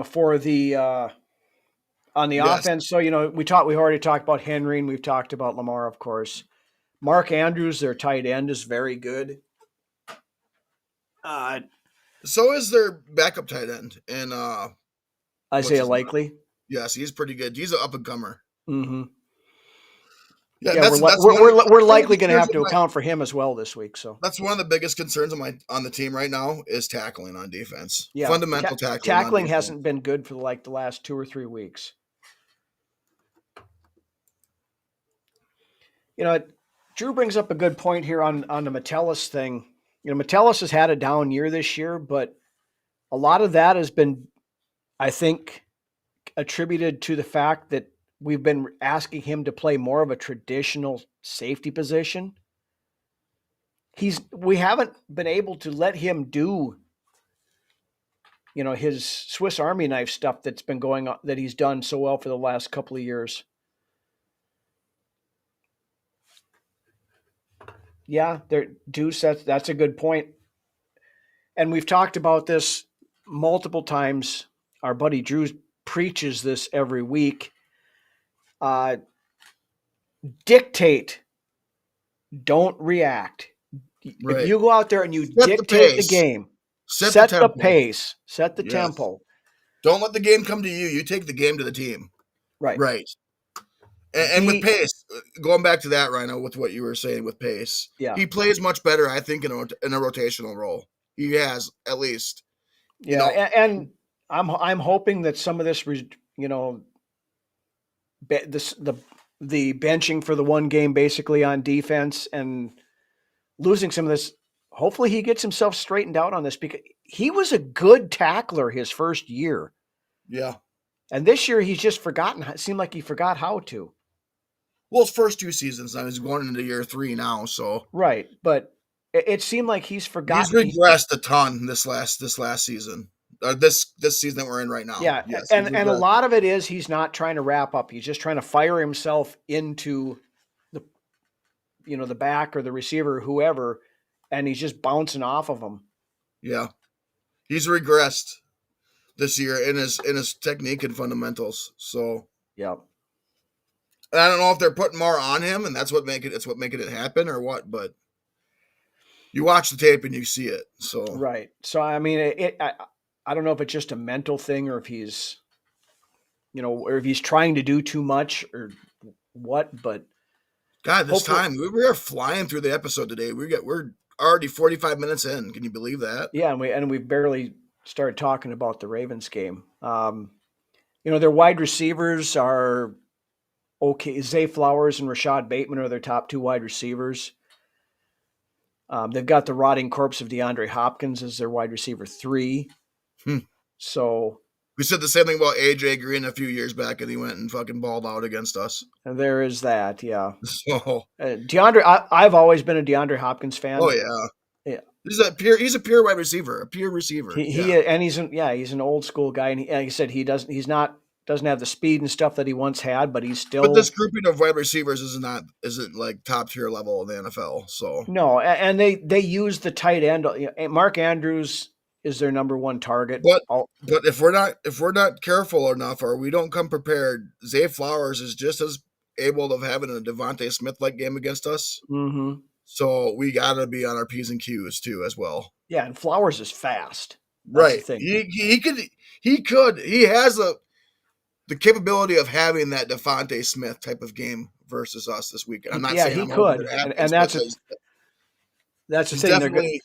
for the on the offense, so we already talked about Henry and we've talked about Lamar, of course. Mark Andrews, their tight end, is very good. So is their backup tight end and Isaiah Likely. Yes, he's pretty good. He's an up and comer. Mm-hmm. Yeah, we're likely going to have to account for him as well this week. So that's one of the biggest concerns on the team right now is tackling on defense. Yeah, fundamental tackling. Tackling hasn't been good for the last 2 or 3 weeks. Drew brings up a good point here on the Metellus thing. Metellus has had a down year this year, but a lot of that has been, I think, attributed to the fact that we've been asking him to play more of a traditional safety position. We haven't been able to let him do, his Swiss Army knife stuff that's been going on, that he's done so well for the last couple of years. Yeah, Deuce, that's a good point. And we've talked about this multiple times. Our buddy Drew preaches this every week. Dictate, don't react. Right. If you go out there and you dictate the game, set the pace, set the tempo. Don't let the game come to you. You take the game to the team. Right. And with pace, going back to that, Rhino, with what you were saying with pace, he plays much better, I think, in a rotational role. He has, at least. Yeah, and I'm hoping that some of this, the benching for the one game basically on defense and losing some of this, hopefully he gets himself straightened out on this because he was a good tackler his first year. Yeah. And this year he's just forgotten. It seemed like he forgot how to. Well, his first 2 seasons, now he's going into year 3 now, so. Right, but it seemed like he's forgotten. He's regressed a ton this last season. this season that we're in right now. Yeah, Yes, and a lot of it is he's not trying to wrap up. He's just trying to fire himself into the the back or the receiver, whoever, and he's just bouncing off of them. Yeah, he's regressed this year in his technique and fundamentals. So yeah, I don't know if they're putting more on him, and that's what making it happen or what. But you watch the tape and you see it. So right. So I mean, I don't know if it's just a mental thing or if he's or if he's trying to do too much or what. But God, this time we are flying through the episode today. We're already 45 minutes in. Can you believe that? Yeah, and we barely started talking about the Ravens game. Their wide receivers are okay. Zay Flowers and Rashad Bateman are their top two wide receivers. They've got the rotting corpse of DeAndre Hopkins as their wide receiver 3. So we said the same thing about AJ Green a few years back, and he went and fucking balled out against us. And there is that, yeah. So DeAndre, I've always been a DeAndre Hopkins fan. Oh yeah. He's a pure wide receiver, a pure receiver. He's an old school guy, and like I said, doesn't have the speed and stuff that he once had, but he's still. But this grouping of wide receivers isn't like top tier level in the NFL. So no, and they use the tight end. Mark Andrews is their number one target. But if we're not careful enough or we don't come prepared, Zay Flowers is just as able of having a Devontae Smith like game against us. Mm-hmm. So we gotta be on our P's and Q's too as well. Yeah, and Flowers is fast. That's right. The thing. He has the capability of having that Devontae Smith type of game versus us this weekend. I'm not saying he could, and that's the thing. Definitely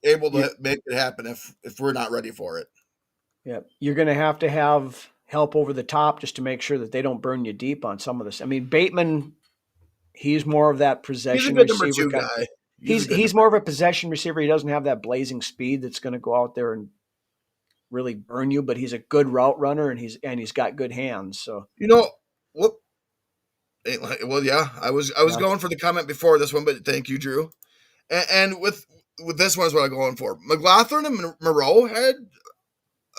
able to make it happen if we're not ready for it. Yeah, you're going to have help over the top just to make sure that they don't burn you deep on some of this. I mean, Bateman, he's more of that possession receiver number 2 guy. He's more of a possession receiver. He doesn't have that blazing speed that's going to go out there and really burn you, but he's a good route runner and he's got good hands. So what? Well, yeah, I was going for the comment before this one, but thank you, Drew. And with this one is what I'm going for. McLaughlin and Moreau had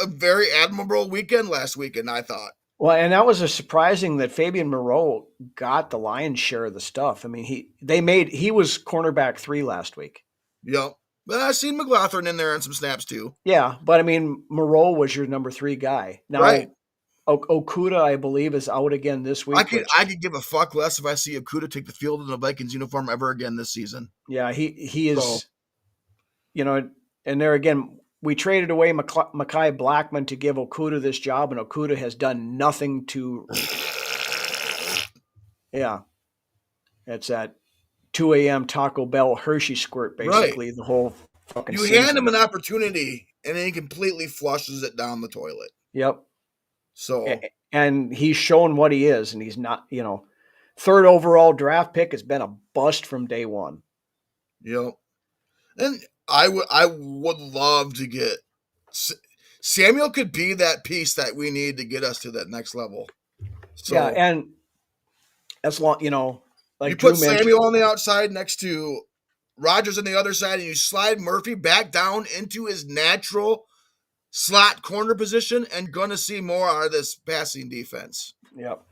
a very admirable weekend last weekend, I thought. Well, and that was surprising that Fabian Moreau got the lion's share of the stuff. I mean, he was cornerback 3 last week. Yep. But I've seen McLaughlin in there on some snaps too. Yeah, but I mean, Moreau was your number 3 guy. Now, right. Okuda, I believe, is out again this week. I could give a fuck less if I see Okuda take the field in a Vikings uniform ever again this season. Yeah, he is. So. And there again, we traded away Mekhi Blackman to give Okuda this job, and Okuda has done nothing to. Yeah, it's that 2 a.m. Taco Bell Hershey squirt, basically the whole fucking. You hand him an opportunity, and then he completely flushes it down the toilet. Yep. So and he's shown what he is, and he's not. 3rd overall draft pick has been a bust from day one. Yep. And I would love to get Samuel could be that piece that we need to get us to that next level. So yeah, and as long like you put Samuel on the outside next to Rodgers on the other side, and you slide Murphy back down into his natural slot corner position, and gonna see more out of this passing defense. Yep.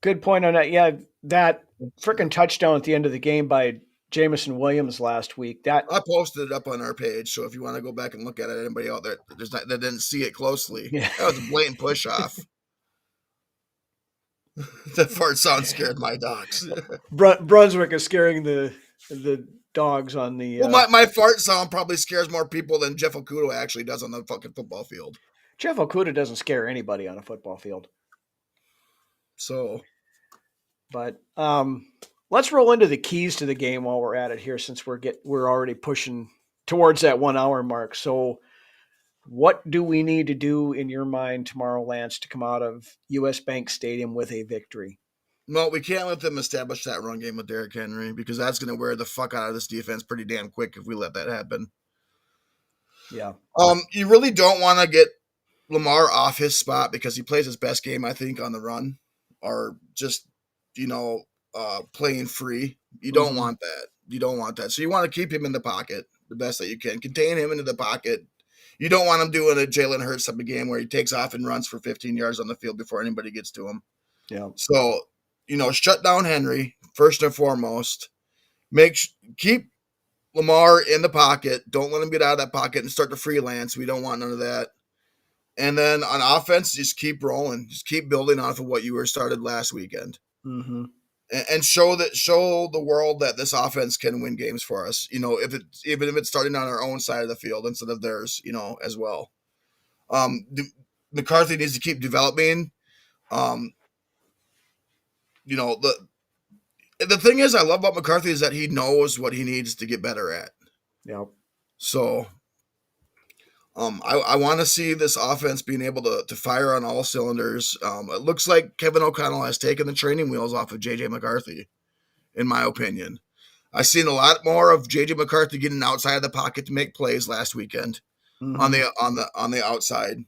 Good point on that. Yeah, that freaking touchdown at the end of the game by Jamison Williams last week. That I posted it up on our page, so if you want to go back and look at it, anybody out there that didn't see it closely, that was a blatant push off. That fart sound scared my dogs. Brunswick is scaring the dogs on the. Well, my fart sound probably scares more people than Jeff Okuda actually does on the fucking football field. Jeff Okuda doesn't scare anybody on a football field. So, but let's roll into the keys to the game while we're at it here, since we're already pushing towards that 1 hour mark. So what do we need to do in your mind tomorrow, Lance, to come out of US Bank Stadium with a victory? Well, we can't let them establish that run game with Derrick Henry, because that's going to wear the fuck out of this defense pretty damn quick if we let that happen. Yeah. You really don't want to get Lamar off his spot, because he plays his best game, I think, on the run, or just, playing free. You don't want that. You don't want that. So you want to keep him in the pocket. the best that you can. Contain him into the pocket. You don't want him doing a Jalen Hurts type of game where he takes off and runs for 15 yards on the field before anybody gets to him. Yeah. So, shut down Henry first and foremost. Keep Lamar in the pocket. Don't let him get out of that pocket and start to freelance. We don't want none of that. And then on offense, just keep rolling. Just keep building off of what you were started last weekend. Mm-hmm. And show the world that this offense can win games for us. Even if it's starting on our own side of the field instead of theirs, as well. McCarthy needs to keep developing. The thing is I love about McCarthy is that he knows what he needs to get better at. Yeah. So I want to see this offense being able to fire on all cylinders. It looks like Kevin O'Connell has taken the training wheels off of J.J. McCarthy, in my opinion. I've seen a lot more of J.J. McCarthy getting outside of the pocket to make plays last weekend on the outside.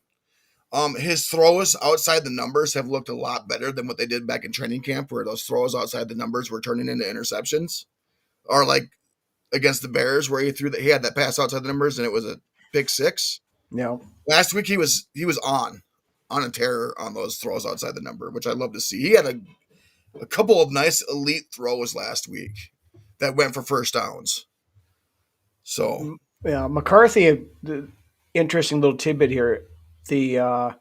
His throws outside the numbers have looked a lot better than what they did back in training camp, where those throws outside the numbers were turning into interceptions, or like against the Bears, where he had that pass outside the numbers and it was a pick six. Yeah. Last week he was on a tear on those throws outside the number, which I love to see. He had a couple of nice elite throws last week that went for first downs. So yeah, McCarthy. The interesting little tidbit here. There's a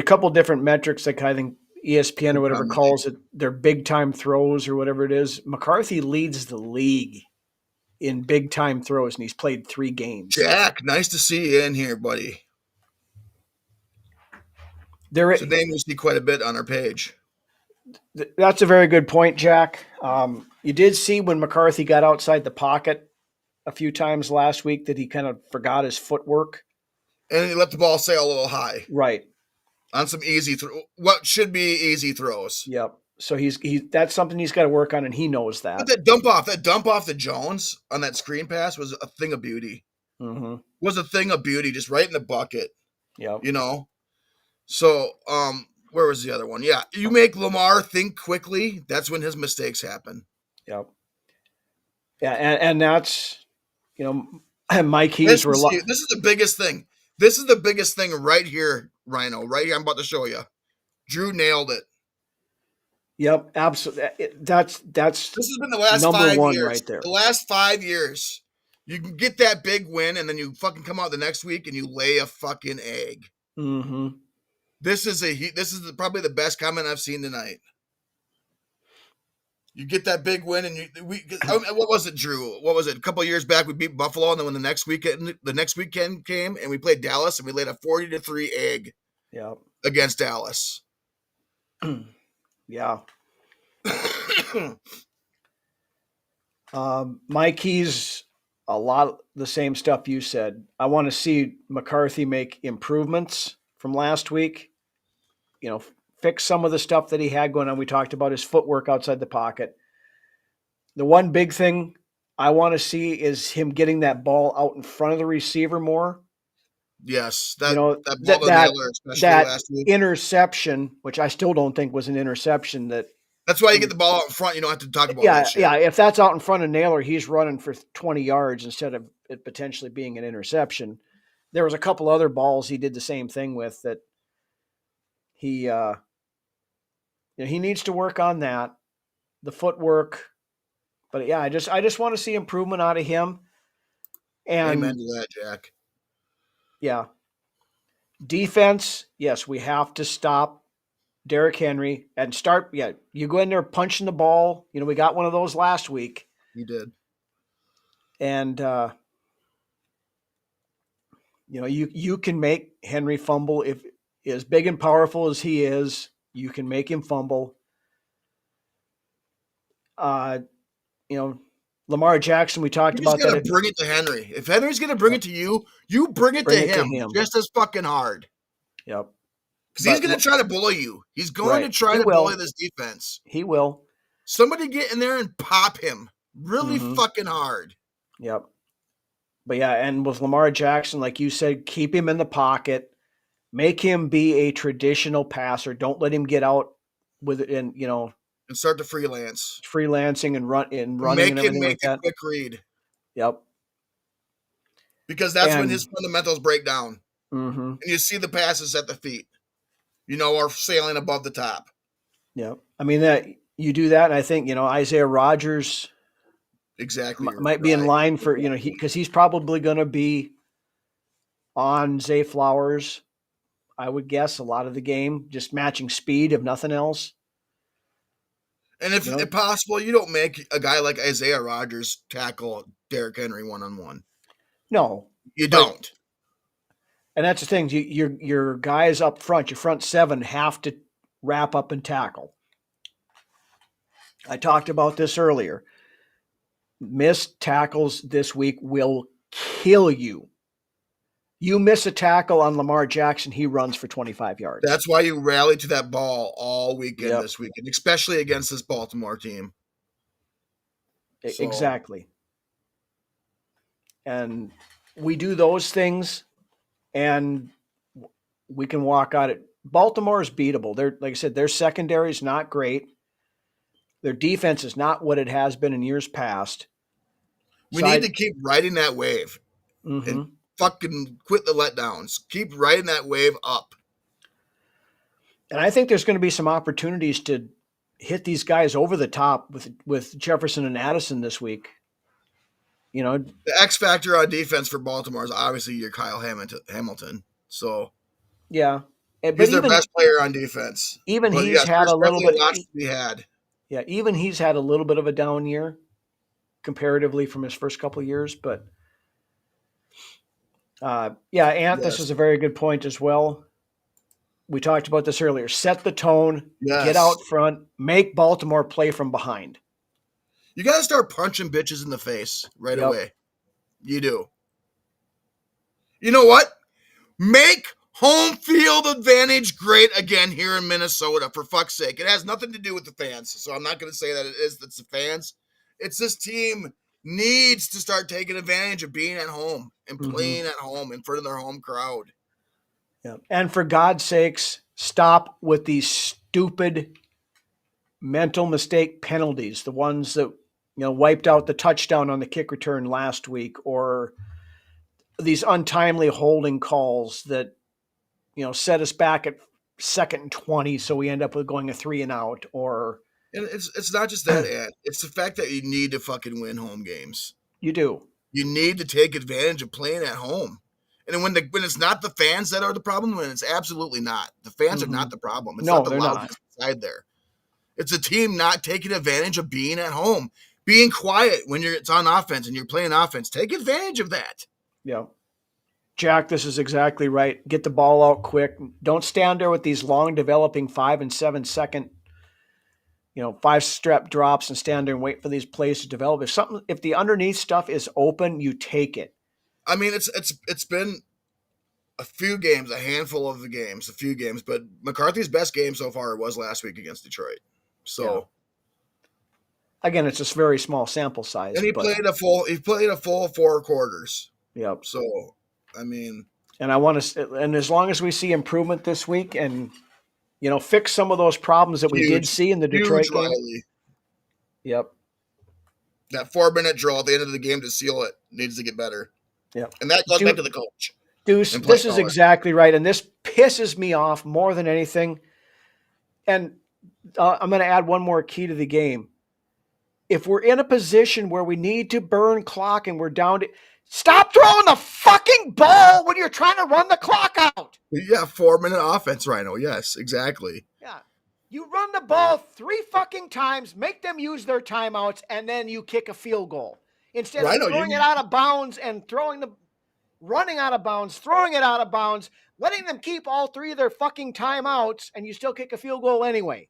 couple different metrics that I think ESPN or whatever calls it their big time throws or whatever it is. McCarthy leads the league in big time throws, and he's played 3 games. Jack, nice to see you in here, buddy. It's a name we see quite a bit on our page. That's a very good point, Jack. You did see when McCarthy got outside the pocket a few times last week that he kind of forgot his footwork. And he let the ball sail a little high. Right. On some what should be easy throws. Yep. So that's something he's got to work on, and he knows that. But that dump off the Jones on that screen pass was a thing of beauty. Mm-hmm. Was a thing of beauty, just right in the bucket. Yep. So, where was the other one? Yeah, you make Lamar think quickly. That's when his mistakes happen. Yep. Yeah, and that's Mike Keys were. This is the biggest thing. This is the biggest thing right here, Rhino. Right here, I'm about to show you. Drew nailed it. Yep, absolutely. This has been the last number 5 one years. right there. The last 5 years, you can get that big win, and then you fucking come out the next week and you lay a fucking egg. Mm-hmm. This is probably the best comment I've seen tonight. You get that big win, and what was it, Drew? What was it? A couple of years back, we beat Buffalo, and then when the next weekend came, and we played Dallas, and we laid a 40-3 egg. Yep. Against Dallas. Yeah. Mikey's a lot of the same stuff you said. I want to see McCarthy make improvements from last week. Fix some of the stuff that he had going on. We talked about his footwork outside the pocket. The one big thing I want to see is him getting that ball out in front of the receiver more. Yes, that ball to Naylor, especially last week. Interception, which I still don't think was an interception. That's why you get the ball out in front. You don't have to talk about that shit. Yeah. If that's out in front of Naylor, he's running for 20 yards instead of it potentially being an interception. There was a couple other balls he did the same thing with that. He needs to work on that, the footwork. But yeah, I just want to see improvement out of him. And amen to that, Jack. Yeah. Defense, yes, we have to stop Derrick Henry and start. Yeah, you go in there punching the ball. We got one of those last week. You did. And you can make Henry fumble if as big and powerful as he is. You can make him fumble. Lamar Jackson, we talked about that. He's going to bring it to Henry. If Henry's going to bring it to you, you bring it to him just as fucking hard. Yep. Because he's going to try to bully you. He's going to try to bully this defense. He will. Somebody get in there and pop him really fucking hard. Yep. But yeah, and with Lamar Jackson, like you said, keep him in the pocket. Make him be a traditional passer. Don't let him get out with it and start to freelancing and running make and everything him make like that. A quick read. Yep. because that's when And his fundamentals break down. mm-hmm. And you see the passes at the feet, are sailing above the top. Yeah. I mean, that you do that, and I think, Isaiah Rodgers Exactly. might be in line for, because he's probably going to be on Zay Flowers, I would guess, a lot of the game, just matching speed, if nothing else. And if possible, you don't make a guy like Isaiah Rodgers tackle Derrick Henry one-on-one. No. You don't. And that's the thing. Your guys up front, your front seven, have to wrap up and tackle. I talked about this earlier. Missed tackles this week will kill you. You miss a tackle on Lamar Jackson, he runs for 25 yards. That's why you rally to that ball all weekend this weekend, especially against this Baltimore team. So. Exactly. And we do those things, and we can walk out. Baltimore is beatable. They're, like I said, their secondary is not great. Their defense is not what it has been in years past. We need to keep riding that wave and fucking quit the letdowns. Keep riding that wave up. And I think there's going to be some opportunities to hit these guys over the top with Jefferson and Addison this week. The X factor on defense for Baltimore is obviously your Kyle Hamilton. So yeah, he's their best player on defense. Even he's had a little bit. Lots to be had. Yeah, even he's had a little bit of a down year comparatively from his first couple of years, but Ant, this is a very good point as well. We talked about this earlier. Set the tone, get out front, make Baltimore play from behind. You got to start punching bitches in the face right away. You do. You know what? Make home field advantage great again here in Minnesota, for fuck's sake. It has nothing to do with the fans, so I'm not going to say that it's the fans. It's this team needs to start taking advantage of being at home and playing at home in front of their home crowd. Yeah. And for God's sakes, stop with these stupid mental mistake penalties, the ones that wiped out the touchdown on the kick return last week, or these untimely holding calls that set us back at 2nd and 20, so we end up with going a 3 and out. Or and it's not just that, Ed. It's the fact that you need to fucking win home games. You do. You need to take advantage of playing at home. And when it's not the fans that are the problem, when it's absolutely not. The fans are not the problem. It's not the loudness inside there. It's a team not taking advantage of being at home, being quiet when it's on offense and you're playing offense. Take advantage of that. Yeah. Jack, this is exactly right. Get the ball out quick. Don't stand there with these long developing 5 and 7 second, 5-step drops and stand there and wait for these plays to develop. If the underneath stuff is open, you take it. I mean, it's been a few games, a few games, but McCarthy's best game so far was last week against Detroit. So again, it's just very small sample size. And he played a full 4 quarters. Yep. So, I mean, and and as long as we see improvement this week and fix some of those problems that we did see in the Detroit game. Riley. Yep. That 4-minute drill at the end of the game to seal it needs to get better. Yep. And that goes back to the coach. Deuce, this is exactly right. And this pisses me off more than anything. And I'm going to add one more key to the game. If we're in a position where we need to burn clock and we're down to stop throwing the fucking ball when you're trying to run the clock out. Yeah, 4-minute offense, Rhino. Yes, exactly. Yeah. You run the ball 3 fucking times, make them use their timeouts, and then you kick a field goal. Instead of throwing it out of bounds and running out of bounds, throwing it out of bounds, letting them keep all 3 of their fucking timeouts, and you still kick a field goal anyway.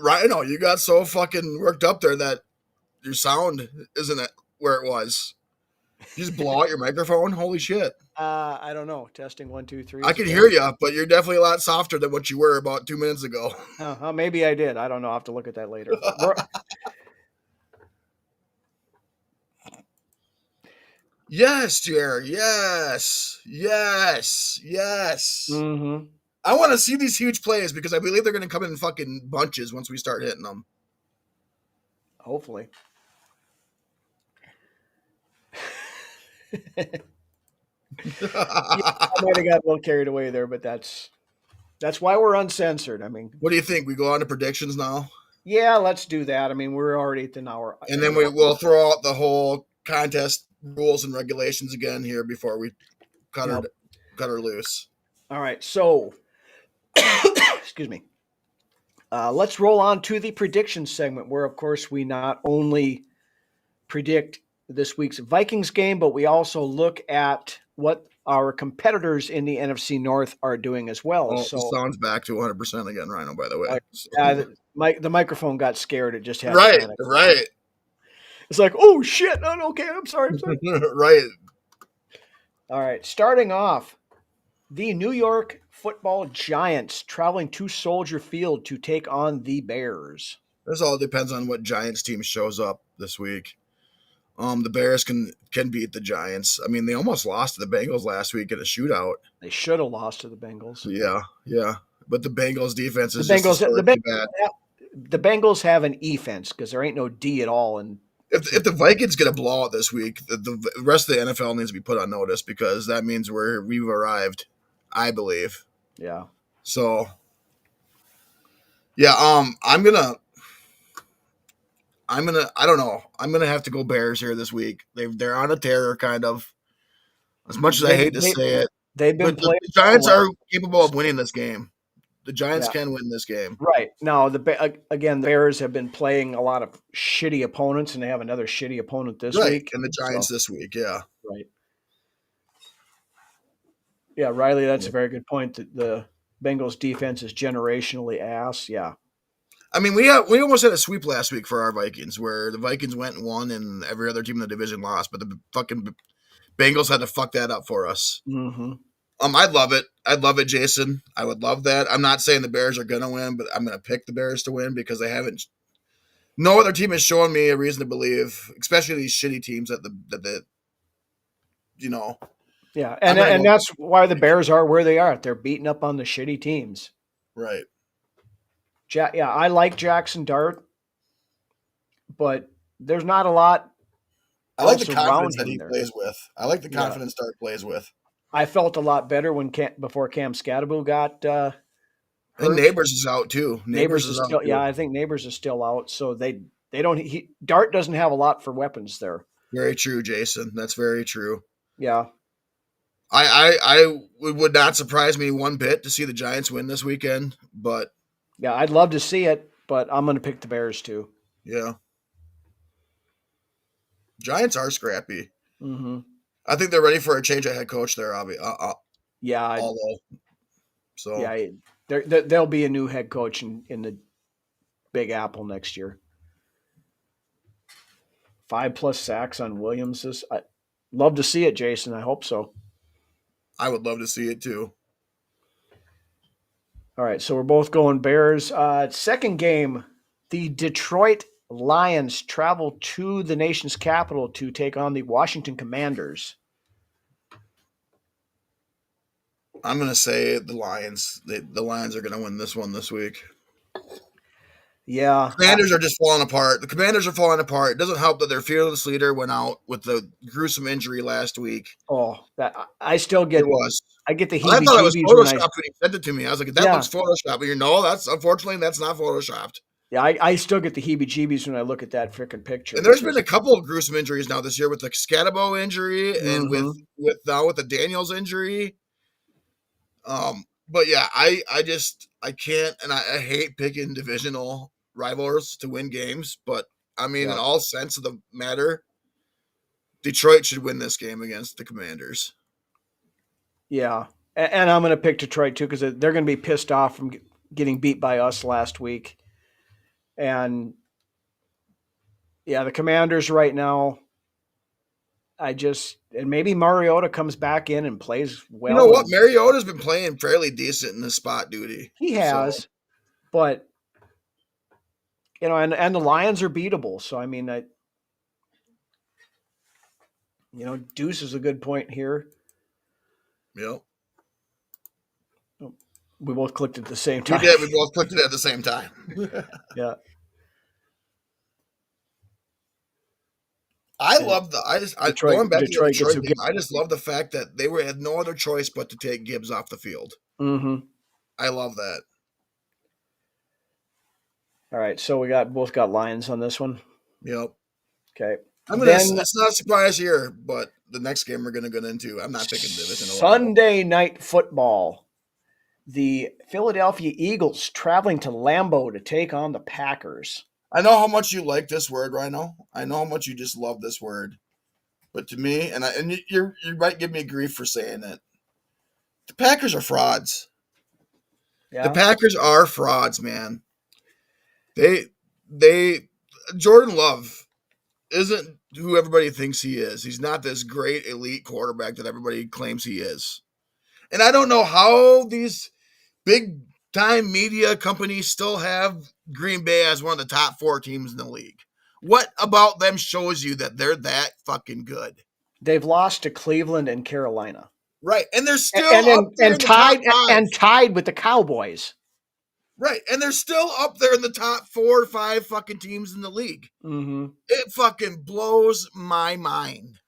Rhino, you got so fucking worked up there that your sound isn't where it was. You just blow out your microphone? Holy shit. I don't know. Testing 1, 2, 3. I can hear you, but you're definitely a lot softer than what you were about 2 minutes ago. Maybe I did. I don't know. I'll have to look at that later. Yes, Jared. Yes. Yes. Yes. Mm-hmm. I want to see these huge plays because I believe they're going to come in fucking bunches once we start hitting them. Hopefully. Yeah, I might have got a little carried away there, but that's why we're uncensored. I mean, What do you think? We go on to predictions now, yeah, let's do that. I mean, we're already at an hour. and then we'll throw out the whole contest rules and regulations again here before we cut Yep. her loose. All right, so excuse me. Let's roll on to the prediction segment, where, of course, we not only predict this week's Vikings game, but we also look at what our competitors in the NFC North are doing as well. Oh, So, the sound's back to 100% again, Rhino, by the way. the microphone got scared. It just had right, to right. It's like, oh shit! Oh, okay, I'm sorry. right. All right, starting off, the New York Football Giants traveling to Soldier Field to take on the Bears. This all depends on what Giants team shows up this week. The Bears can beat the Giants. I mean, they almost lost to the Bengals last week in a shootout. They should have lost to the Bengals. Yeah. But the Bengals defense is the Bengals have an offense because there ain't no D at all. And if the Vikings get a blowout this week, the rest of the NFL needs to be put on notice, because that means we've arrived, I believe. Yeah. So, yeah, I don't know. I'm gonna have to go Bears here this week. They're on a tear, kind of. As much as I hate to say it, they've been playing. The Giants are capable of winning this game. The Giants Yeah. can win this game. Right. Now, the Bears have been playing a lot of shitty opponents, and they have another shitty opponent this week. And the Giants this week, yeah. Right. Yeah, Riley, that's a very good point. That the Bengals defense is generationally ass. Yeah. I mean, we almost had a sweep last week for our Vikings, where the Vikings went and won, and every other team in the division lost, but the fucking Bengals had to fuck that up for us. Mm-hmm. I'd love it. I'd love it, Jason. I would love that. I'm not saying the Bears are going to win, but I'm going to pick the Bears to win, because they haven't. No other team has shown me a reason to believe, especially these shitty teams that Yeah, and that's why the Bears are where they are. They're beating up on the shitty teams. Right. Yeah, I like Jackson Dart, but there's not a lot. I like the confidence that he plays with. I like the confidence Dart plays with. I felt a lot better before Cam Scatterbo got hurt. And Neighbors is out too. Neighbors is still, yeah, I think Neighbors is still out. So they don't. Dart doesn't have a lot for weapons there. Very true, Jason. That's very true. Yeah. I would not surprise me one bit to see the Giants win this weekend, but yeah, I'd love to see it, but I'm going to pick the Bears too. Yeah. Giants are scrappy. Mm-hmm. I think they're ready for a change of head coach there, yeah. So yeah, there'll be a new head coach in the Big Apple next year. 5+ sacks on Williams. I love to see it, Jason. I hope so. I would love to see it too. All right, so we're both going Bears. Second game, the Detroit Lions travel to the nation's capital to take on the Washington Commanders. I'm going to say the Lions. The Lions are going to win this one this week. Yeah. Commanders are just falling apart. The Commanders are falling apart. It doesn't help that their fearless leader went out with the gruesome injury last week. Oh, I still get. It was. I get the heebie-jeebies. I thought it was photoshopped when he sent it to me. I was like, that looks photoshopped. But that's unfortunately that's not photoshopped. Yeah, I still get the heebie-jeebies when I look at that freaking picture. And there's been a couple of gruesome injuries now this year, with the Scatabo injury and with the Daniels injury. But yeah, I can't, and I hate picking divisional rivals to win games, but I mean, in all sense of the matter, Detroit should win this game against the Commanders. Yeah, and I'm going to pick Detroit too, because they're going to be pissed off from getting beat by us last week. And yeah, the Commanders right now, and maybe Mariota comes back in and plays well. You know what? Mariota's been playing fairly decent in the spot duty. He has, but and the Lions are beatable. So I mean, Deuce is a good point here. Yep. We both clicked at the same time. We did. We both clicked it at the same time. Yeah. I love going back to the Detroit gets Detroit who game. gets. I just love the fact that they had no other choice but to take Gibbs off the field. Mm-hmm. I love that. All right, so we both got Lions on this one. Yep. Okay. It's not a surprise here, but the next game we're gonna get into, I'm not picking divisional. Sunday night football. The Philadelphia Eagles traveling to Lambeau to take on the Packers. I know how much you like this word, Rhino. I know how much you just love this word. But to me, and you might give me grief for saying it, the Packers are frauds. Yeah. The Packers are frauds, man. They Jordan Love isn't who everybody thinks he is. He's not this great elite quarterback that everybody claims he is. And I don't know how these big time media companies still have Green Bay as one of the top 4 teams in the league. What about them shows you that they're that fucking good? They've lost to Cleveland and Carolina. Right. And they're still up there in the top 5. Tied with the Cowboys. Right. And they're still up there in the top 4 or 5 fucking teams in the league. Mm-hmm. It fucking blows my mind.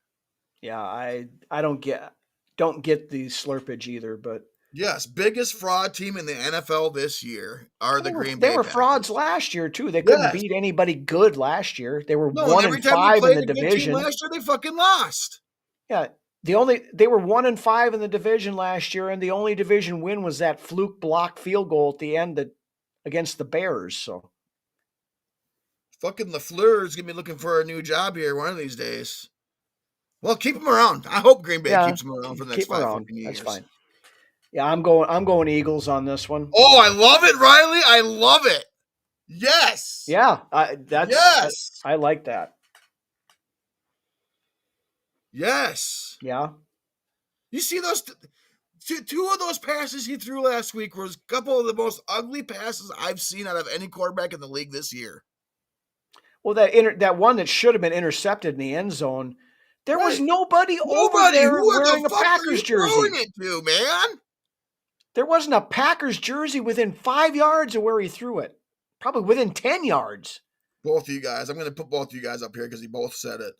Yeah, I don't get the slurpage either, but yes, biggest fraud team in the NFL this year are the Green Bay. They were Packers. frauds last year too. They couldn't beat anybody good last year. They were 1-5 in the division. Last year they fucking lost. Yeah, they were 1-5 in the division last year, and the only division win was that fluke block field goal at the end against the Bears. So, fucking LaFleur is gonna be looking for a new job here one of these days. Well, keep him around. I hope Green Bay keeps him around for the next 5 fucking years. That's fine. Yeah, I'm going Eagles on this one. Oh, I love it, Riley. I love it. Yes. Yeah, yes. I like that. Yes. Yeah. You see those 2 of those passes he threw last week was a couple of the most ugly passes I've seen out of any quarterback in the league this year. Well, that one that should have been intercepted in the end zone, there was nobody over there wearing a Packers jersey. Throwing it to, man? There wasn't a Packers jersey within 5 yards of where he threw it. Probably within 10 yards. Both of you guys. I'm going to put both of you guys up here because you both said it.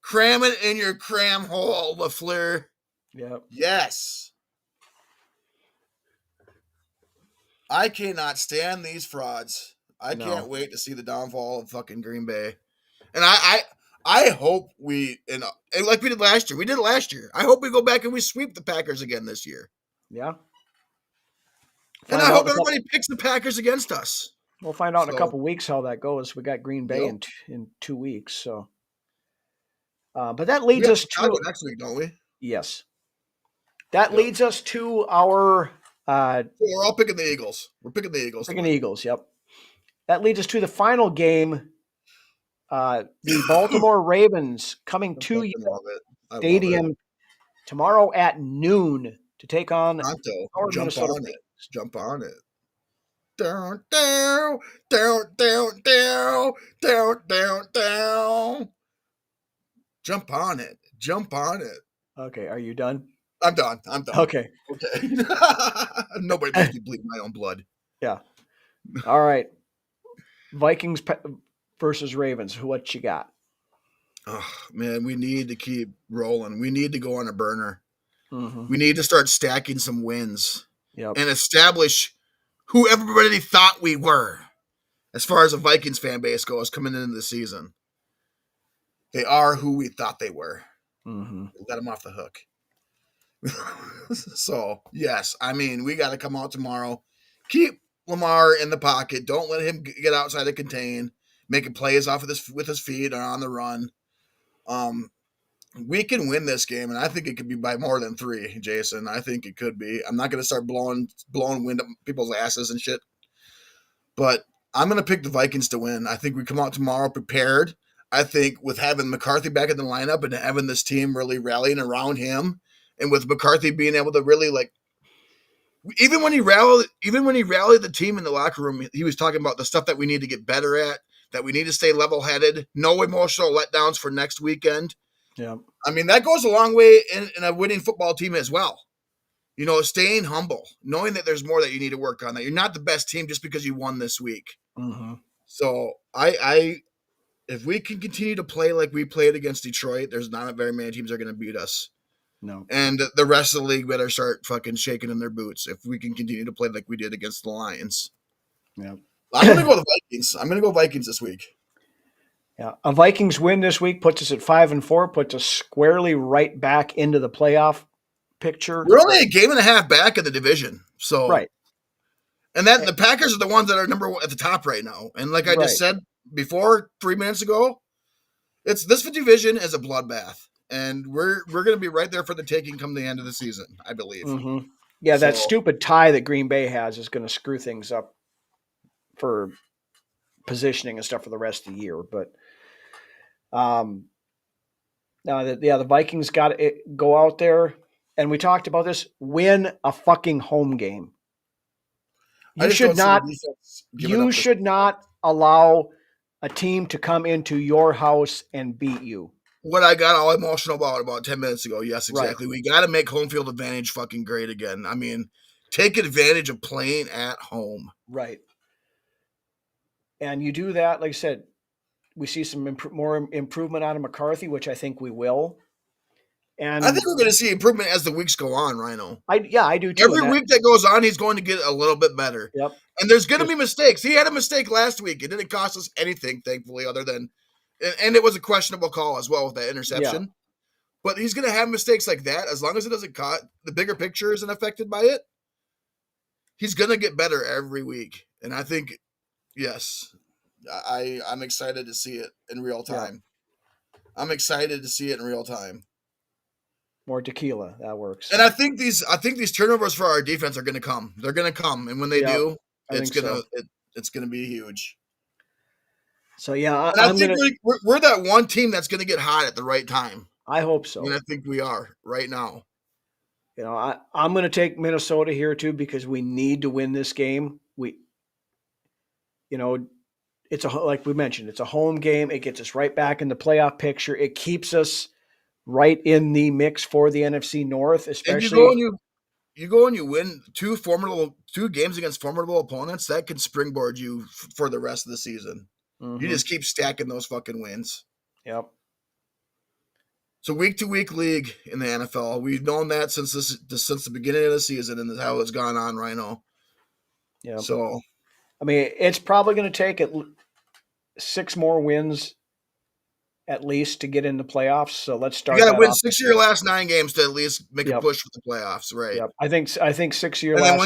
Cram it in your cram hole, LaFleur. Yep. Yes. I cannot stand these frauds. I can't wait to see the downfall of fucking Green Bay. And I hope we, and like we did last year. We did it last year. I hope we go back and we sweep the Packers again this year. Yeah. And I hope everybody picks the Packers against us. We'll find out in a couple weeks how that goes. We got Green Bay in 2 weeks. So, but that leads us to next week, don't we? Yes. That leads us to our. So we're all picking the Eagles. We're picking the Eagles. Picking the Eagles. Yep. That leads us to the final game. The Baltimore Ravens coming to your stadium tomorrow at noon to take on Minnesota. Jump on it. Down, down, down, down, down, down, down, down. Jump on it. Jump on it. Okay, are you done? I'm done. Okay. Nobody makes me bleed my own blood. Yeah. All right. Vikings versus Ravens. What you got? Oh, man, we need to keep rolling. We need to go on a burner. Mm-hmm. We need to start stacking some wins and establish who everybody thought we were as far as the Vikings fan base goes coming into the season. They are who we thought they were. Mm-hmm. Let them off the hook. So, yes, I mean, we got to come out tomorrow. Keep Lamar in the pocket. Don't let him get outside the contain. Making plays off of this with his feet or on the run. We can win this game, and I think it could be by more than 3, Jason. I think it could be. I'm not going to start blowing wind up people's asses and shit. But I'm going to pick the Vikings to win. I think we come out tomorrow prepared. I think with having McCarthy back in the lineup and having this team really rallying around him, and with McCarthy being able to really even when he rallied the team in the locker room, he was talking about the stuff that we need to get better at, that we need to stay level-headed, no emotional letdowns for next weekend. Yeah. I mean, that goes a long way in a winning football team as well. You know, staying humble, knowing that there's more that you need to work on, that you're not the best team just because you won this week. Mm-hmm. So I if we can continue to play like we played against Detroit, there's not very many teams that are going to beat us. No. And the rest of the league better start fucking shaking in their boots if we can continue to play like we did against the Lions. Yeah. I'm going to go with the Vikings. I'm going to go Vikings this week. Yeah. A Vikings win this week puts us at 5-4, puts us squarely right back into the playoff picture. We're only a game and a half back in the division. So, Right. And that the Packers are the ones that are number one at the top right now. And like I just said before, 3 minutes ago, this division is a bloodbath. And we're going to be right there for the taking come the end of the season, I believe. Mm-hmm. Yeah, that stupid tie that Green Bay has is going to screw things up for positioning and stuff for the rest of the year. But the Vikings got to go out there, and we talked about this, win a fucking home game. You should not allow a team to come into your house and beat you. What I got all emotional about 10 minutes ago. Yes, exactly. Right. We got to make home field advantage fucking great again. I mean, take advantage of playing at home. Right. And you do that, like I said, we see some more improvement out of McCarthy, which I think we will. And I think we're going to see improvement as the weeks go on, Rhino. I do too. Every week that goes on, he's going to get a little bit better. Yep. And there's going to be mistakes. He had a mistake last week. It didn't cost us anything, thankfully, other than, and it was a questionable call as well with that interception. Yeah. But he's going to have mistakes like that. As long as it doesn't cut, the bigger picture isn't affected by it, he's going to get better every week. And I think, yes, I'm excited to see it in real time. Yeah. I'm excited to see it in real time. More tequila, that works. And I think these turnovers for our defense are going to come. They're going to come, and when they do, it's going to be huge. So yeah, I think we're that one team that's going to get hot at the right time. I hope so. And I think we are right now. You know, I'm going to take Minnesota here too because we need to win this game. It's like we mentioned, it's a home game. It gets us right back in the playoff picture. It keeps us right in the mix for the NFC North, especially. And you go and you win two games against formidable opponents. That can springboard you for the rest of the season. Mm-hmm. You just keep stacking those fucking wins. Yep. It's a week-to-week league in the NFL. We've known that since the beginning of the season, and how it's gone on right now. Yeah. So, I mean, it's probably going to take 6 more wins at least to get in the playoffs. So let's start. You got to win 6 of your last 9 games to at least make a push for the playoffs, right? Yep. I think 6 of your last 9.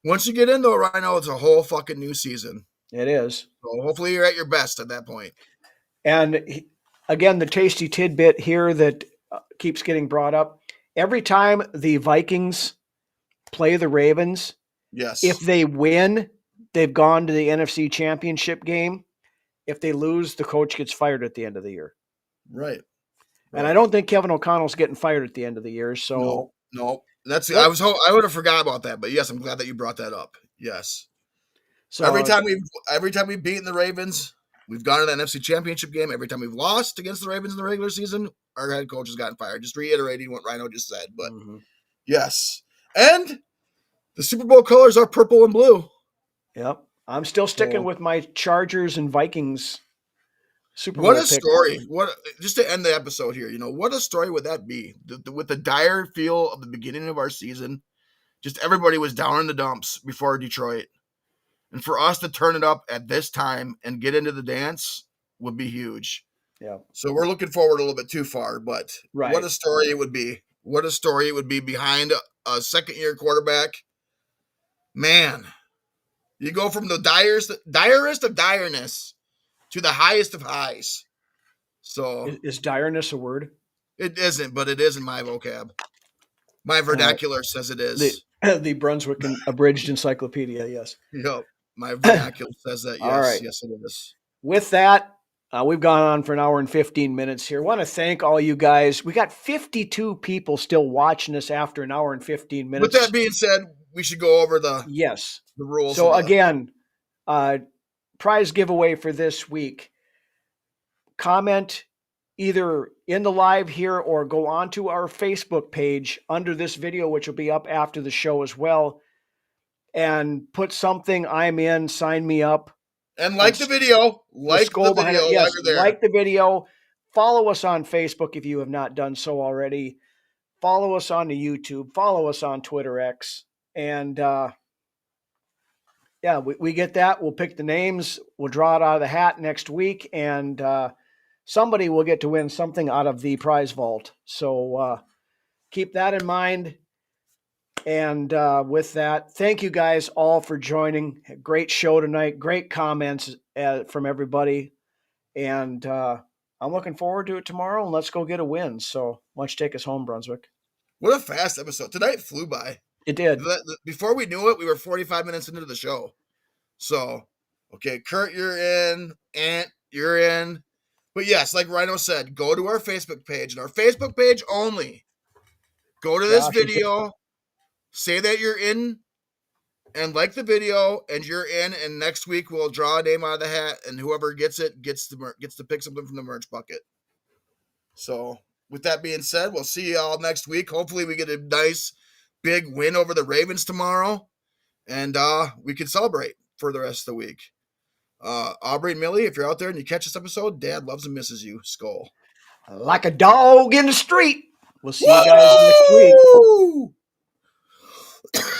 Once you get in, though, Rhino, it's a whole fucking new season. It is. So hopefully you're at your best at that point. And again, the tasty tidbit here that keeps getting brought up: every time the Vikings play the Ravens, yes, if they win, they've gone to the NFC Championship game. If they lose, the coach gets fired at the end of the year. Right. And I don't think Kevin O'Connell's getting fired at the end of the year. So no. I would have forgot about that, but yes, I'm glad that you brought that up. Yes. So every time we've beaten the Ravens, we've gone to the NFC Championship game. Every time we've lost against the Ravens in the regular season, our head coach has gotten fired. Just reiterating what Rhino just said, but yes. And the Super Bowl colors are purple and blue. Yep. I'm still sticking with my Chargers and Vikings Super Bowl. What a story. Just to end the episode here, what a story would that be? With the dire feel of the beginning of our season, just everybody was down in the dumps before Detroit. And for us to turn it up at this time and get into the dance would be huge. Yeah. So we're looking forward a little bit too far, but what a story it would be. What a story it would be behind a second-year quarterback. Man. You go from the direst of direness to the highest of highs. So is direness a word? It isn't, but it is in my vocab. My vernacular says it is. The Brunswick Abridged Encyclopedia, yes. Yep. My vernacular says that, yes. All right. Yes, it is. With that, we've gone on for an hour and 15 minutes here. I want to thank all you guys. We got 52 people still watching us after an hour and 15 minutes. With that being said, we should go over the rules. So again, prize giveaway for this week. Comment either in the live here or go onto our Facebook page under this video, which will be up after the show as well, and put something, I'm in, sign me up. And like the video. Like skull the behind video it. while Yes, you're there. like the video. Follow us on Facebook if you have not done so already. Follow us on the YouTube. Follow us on Twitter X. And yeah, we get that. We'll pick the names. We'll draw it out of the hat next week. And somebody will get to win something out of the prize vault. So keep that in mind. And with that, thank you guys all for joining. Great show tonight. Great comments from everybody. And I'm looking forward to it tomorrow. And let's go get a win. So why don't you take us home, Brunswick? What a fast episode. Tonight flew by. It did. Before we knew it, we were 45 minutes into the show. So, okay, Kurt, you're in. Ant, you're in. But yes, like Rhino said, go to our Facebook page. And our Facebook page only. Go to this video. Say that you're in and like the video, and you're in. And next week we'll draw a name out of the hat, and whoever gets it gets to pick something from the merch bucket. So, with that being said, we'll see you all next week. Hopefully, we get a nice big win over the Ravens tomorrow, and we can celebrate for the rest of the week. Aubrey and Millie, if you're out there and you catch this episode, Dad loves and misses you. Skull. Like a dog in the street. We'll see you guys next week.